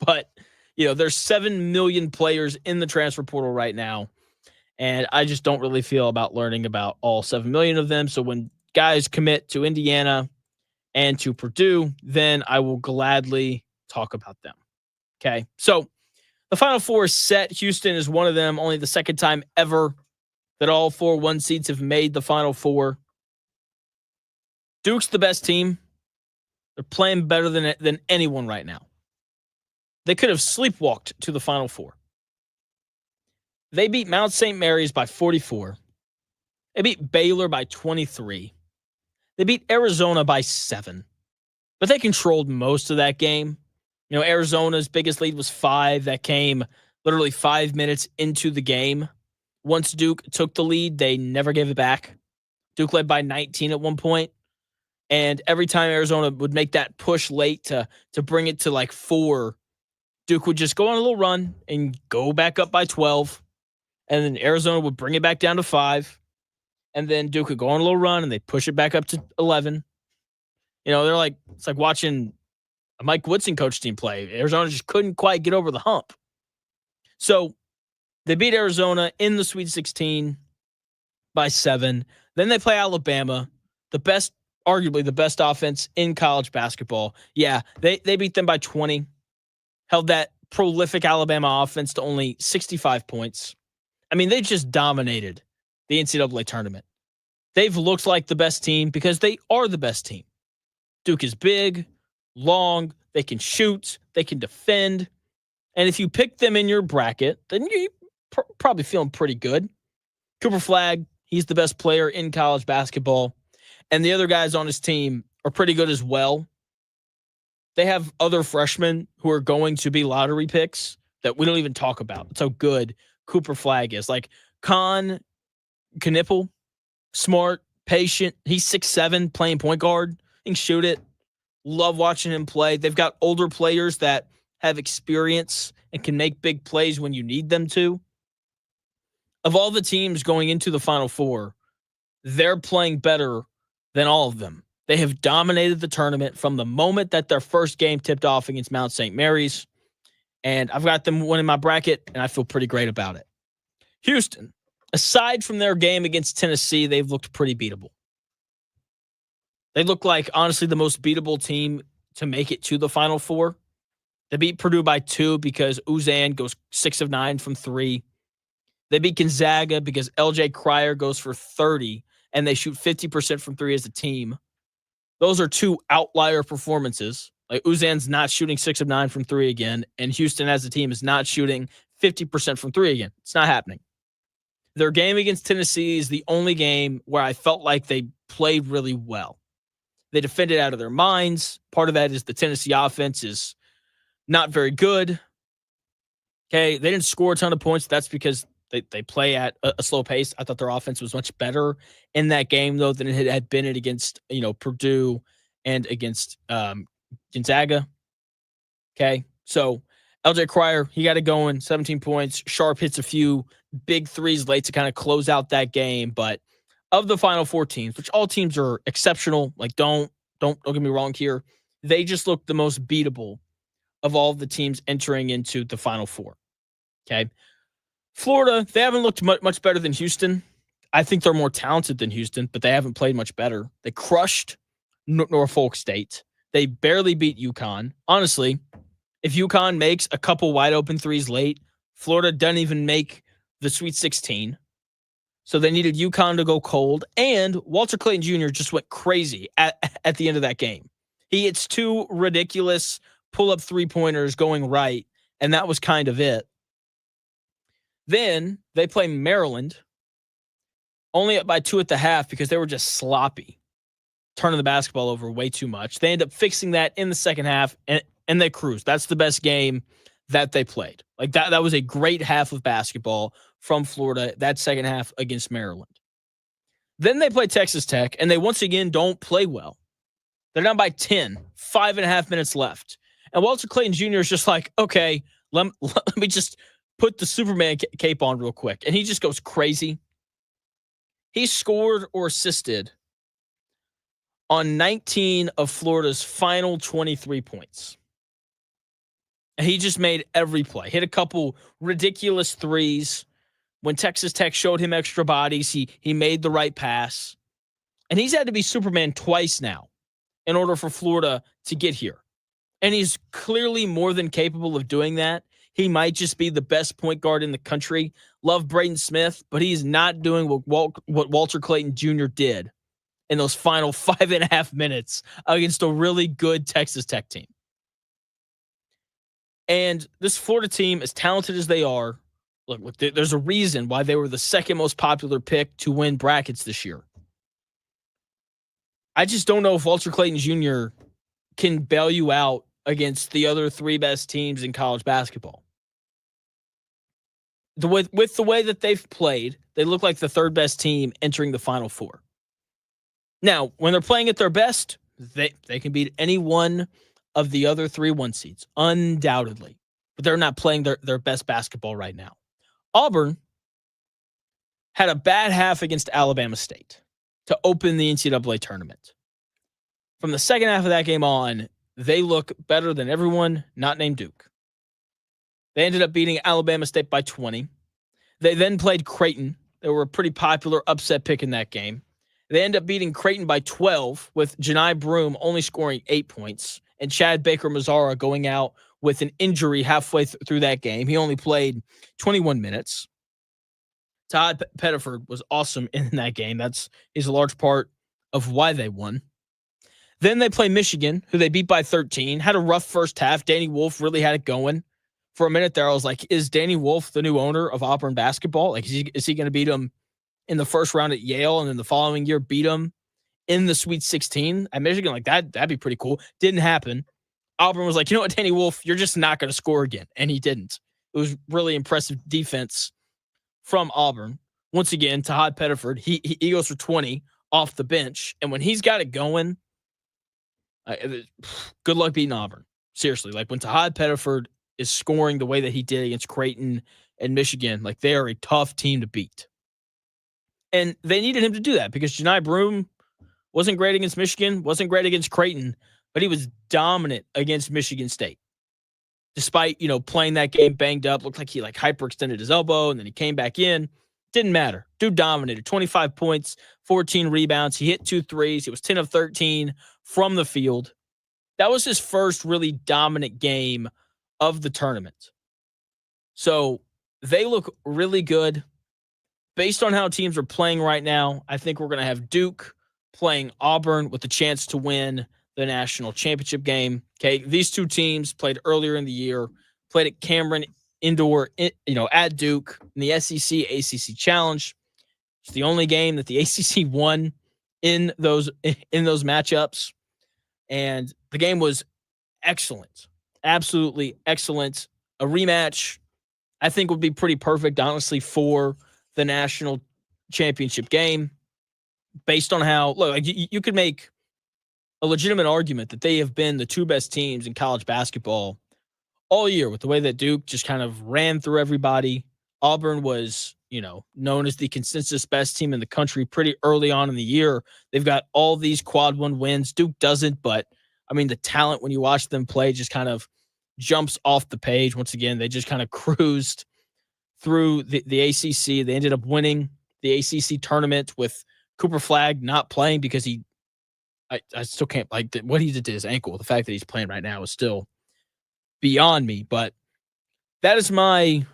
But, there's 7 million players in the transfer portal right now. And I just don't really feel about learning about all 7 million of them. So when guys commit to Indiana and to Purdue, then I will gladly talk about them. Okay. So the Final Four is set. Houston is one of them. Only the second time ever that all 4 1 seeds have made the Final Four. Duke's the best team. They're playing better than anyone right now. They could have sleepwalked to the Final Four. They beat Mount St. Mary's by 44. They beat Baylor by 23. They beat Arizona by 7. But they controlled most of that game. Arizona's biggest lead was 5. That came literally 5 minutes into the game. Once Duke took the lead, they never gave it back. Duke led by 19 at one point. And every time Arizona would make that push late to bring it to like 4, Duke would just go on a little run and go back up by 12. And then Arizona would bring it back down to 5. And then Duke would go on a little run and they push it back up to 11. They're like, it's like watching a Mike Woodson coach team play. Arizona just couldn't quite get over the hump. So they beat Arizona in the Sweet 16 by 7. Then they play Alabama, arguably the best offense in college basketball. Yeah, they beat them by 20. Held that prolific Alabama offense to only 65 points. I mean, they just dominated the NCAA tournament. They've looked like the best team because they are the best team. Duke is big, long, they can shoot, they can defend. And if you pick them in your bracket, then you're probably feeling pretty good. Cooper Flagg, he's the best player in college basketball. And the other guys on his team are pretty good as well. They have other freshmen who are going to be lottery picks that we don't even talk about. That's how good Cooper Flagg is. Like Con Knipple, smart, patient. He's 6'7", playing point guard. He can shoot it. Love watching him play. They've got older players that have experience and can make big plays when you need them to. Of all the teams going into the Final Four, they're playing better than all of them. They have dominated the tournament from the moment that their first game tipped off against Mount St. Mary's. And I've got them winning my bracket, and I feel pretty great about it. Houston, aside from their game against Tennessee, they've looked pretty beatable. They look like, honestly, the most beatable team to make it to the Final Four. They beat Purdue by 2 because Uzan goes 6 of 9 from 3. They beat Gonzaga because LJ Cryer goes for 30, and they shoot 50% from 3 as a team. Those are 2 outlier performances. Like Uzan's not shooting 6 of 9 from 3 again, and Houston as a team is not shooting 50% from 3 again. It's not happening. Their game against Tennessee is the only game where I felt like they played really well. They defended out of their minds. Part of that is the Tennessee offense is not very good. Okay, they didn't score a ton of points. That's because they play at a slow pace. I thought their offense was much better in that game, though, than it had been against Purdue and against Gonzaga. Okay, so LJ Cryer, he got it going, 17 points. Sharp hits a few big threes late to kind of close out that game. But of the Final Four teams, which all teams are exceptional, like don't get me wrong here, they just look the most beatable of all of the teams entering into the Final Four. Okay, Florida, they haven't looked much better than Houston. I think they're more talented than Houston, but they haven't played much better. They crushed Norfolk State. They barely beat UConn. Honestly, if UConn makes a couple wide open threes late, Florida doesn't even make the Sweet 16. So they needed UConn to go cold. And Walter Clayton Jr. just went crazy at the end of that game. He hits two ridiculous pull-up three-pointers going right, and that was kind of it. Then they play Maryland, only up by 2 at the half because they were just sloppy, turning the basketball over way too much. They end up fixing that in the second half, and they cruised. That's the best game that they played. Like that was a great half of basketball from Florida, that second half against Maryland. Then they play Texas Tech, and they once again don't play well. They're down by 10, 5.5 minutes left. And Walter Clayton Jr. is just like, okay, let me just put the Superman cape on real quick. And he just goes crazy. He scored or assisted on 19 of Florida's final 23 points. And he just made every play. Hit a couple ridiculous threes. When Texas Tech showed him extra bodies, he made the right pass. And he's had to be Superman twice now in order for Florida to get here. And he's clearly more than capable of doing that. He might just be the best point guard in the country. Love Braden Smith, but he's not doing what Walter Clayton Jr. did in those final 5.5 minutes against a really good Texas Tech team. And this Florida team, as talented as they are, look, there's a reason why they were the second most popular pick to win brackets this year. I just don't know if Walter Clayton Jr. can bail you out against the other three best teams in college basketball. With the way that they've played, they look like the third best team entering the Final Four. Now, when they're playing at their best, they can beat any one of the other 3 1 seeds, undoubtedly. But they're not playing their best basketball right now. Auburn had a bad half against Alabama State to open the NCAA tournament. From the second half of that game on, they look better than everyone not named Duke. They ended up beating Alabama State by 20. They then played Creighton. They were a pretty popular upset pick in that game. They end up beating Creighton by 12 with Janai Broome only scoring 8 points and Chad Baker-Mazara going out with an injury halfway through that game. He only played 21 minutes. Todd Pettiford was awesome in that game. He's a large part of why they won. Then they play Michigan, who they beat by 13. Had a rough first half. Danny Wolf really had it going. For a minute there, I was like, is Danny Wolf the new owner of Auburn basketball? Like, is he going to beat him in the first round at Yale and then the following year beat him in the Sweet 16 at Michigan? Like, that'd be pretty cool. Didn't happen. Auburn was like, you know what, Danny Wolf, you're just not going to score again. And he didn't. It was really impressive defense from Auburn. Once again, Todd Pettiford, he goes for 20 off the bench. And when he's got it going, good luck beating Auburn. Seriously, like when Todd Pettiford is scoring the way that he did against Creighton and Michigan, like they are a tough team to beat. And they needed him to do that because Janai Broome wasn't great against Michigan, wasn't great against Creighton, but he was dominant against Michigan State. Despite, playing that game banged up, looked like he hyperextended his elbow and then he came back in. Didn't matter. Dude dominated. 25 points, 14 rebounds. He hit 2 threes. He was 10 of 13 from the field. That was his first really dominant game of the tournament. So they look really good. Based on how teams are playing right now, I think we're going to have Duke playing Auburn with a chance to win the national championship game. Okay, these two teams played earlier in the year, played at Cameron indoor, at Duke in the SEC ACC Challenge. It's the only game that the ACC won in those matchups, and the game was excellent, absolutely excellent. A rematch, I think, would be pretty perfect, honestly, for the national championship game, based on how you could make a legitimate argument that they have been the two best teams in college basketball all year, with the way that Duke just kind of ran through everybody. Auburn was, known as the consensus best team in the country pretty early on in the year. They've got all these quad one wins. Duke doesn't, but I mean, the talent when you watch them play just kind of jumps off the page. Once again, they just kind of cruised through the ACC. They ended up winning the ACC tournament with Cooper Flagg not playing because I still can't, what he did to his ankle. The fact that he's playing right now is still beyond me, but that is my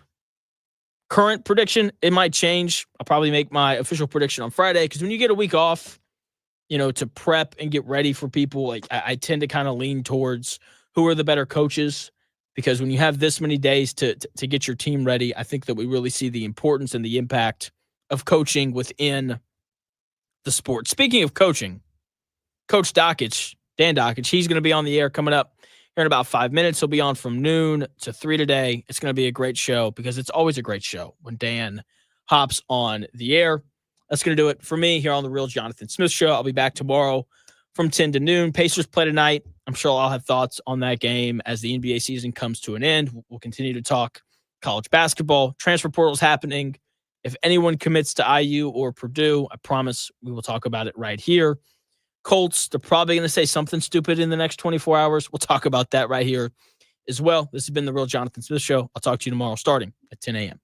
current prediction. It might change. I'll probably make my official prediction on Friday, because when you get a week off, to prep and get ready for people, I tend to kind of lean towards who are the better coaches, because when you have this many days to get your team ready, I think that we really see the importance and the impact of coaching within the sport. Speaking of coaching, Coach Dockich, Dan Dockich, he's going to be on the air coming up here in about 5 minutes. He'll be on from noon to 3 today. It's going to be a great show, because it's always a great show when Dan hops on the air. That's going to do it for me here on The Real Jonathan Smith Show. I'll be back tomorrow from 10 to noon. Pacers play tonight. I'm sure I'll have thoughts on that game as the NBA season comes to an end. We'll continue to talk college basketball. Transfer portal is happening. If anyone commits to IU or Purdue, I promise we will talk about it right here. Colts, they're probably going to say something stupid in the next 24 hours. We'll talk about that right here as well. This has been The Real Jonathan Smith Show. I'll talk to you tomorrow starting at 10 a.m.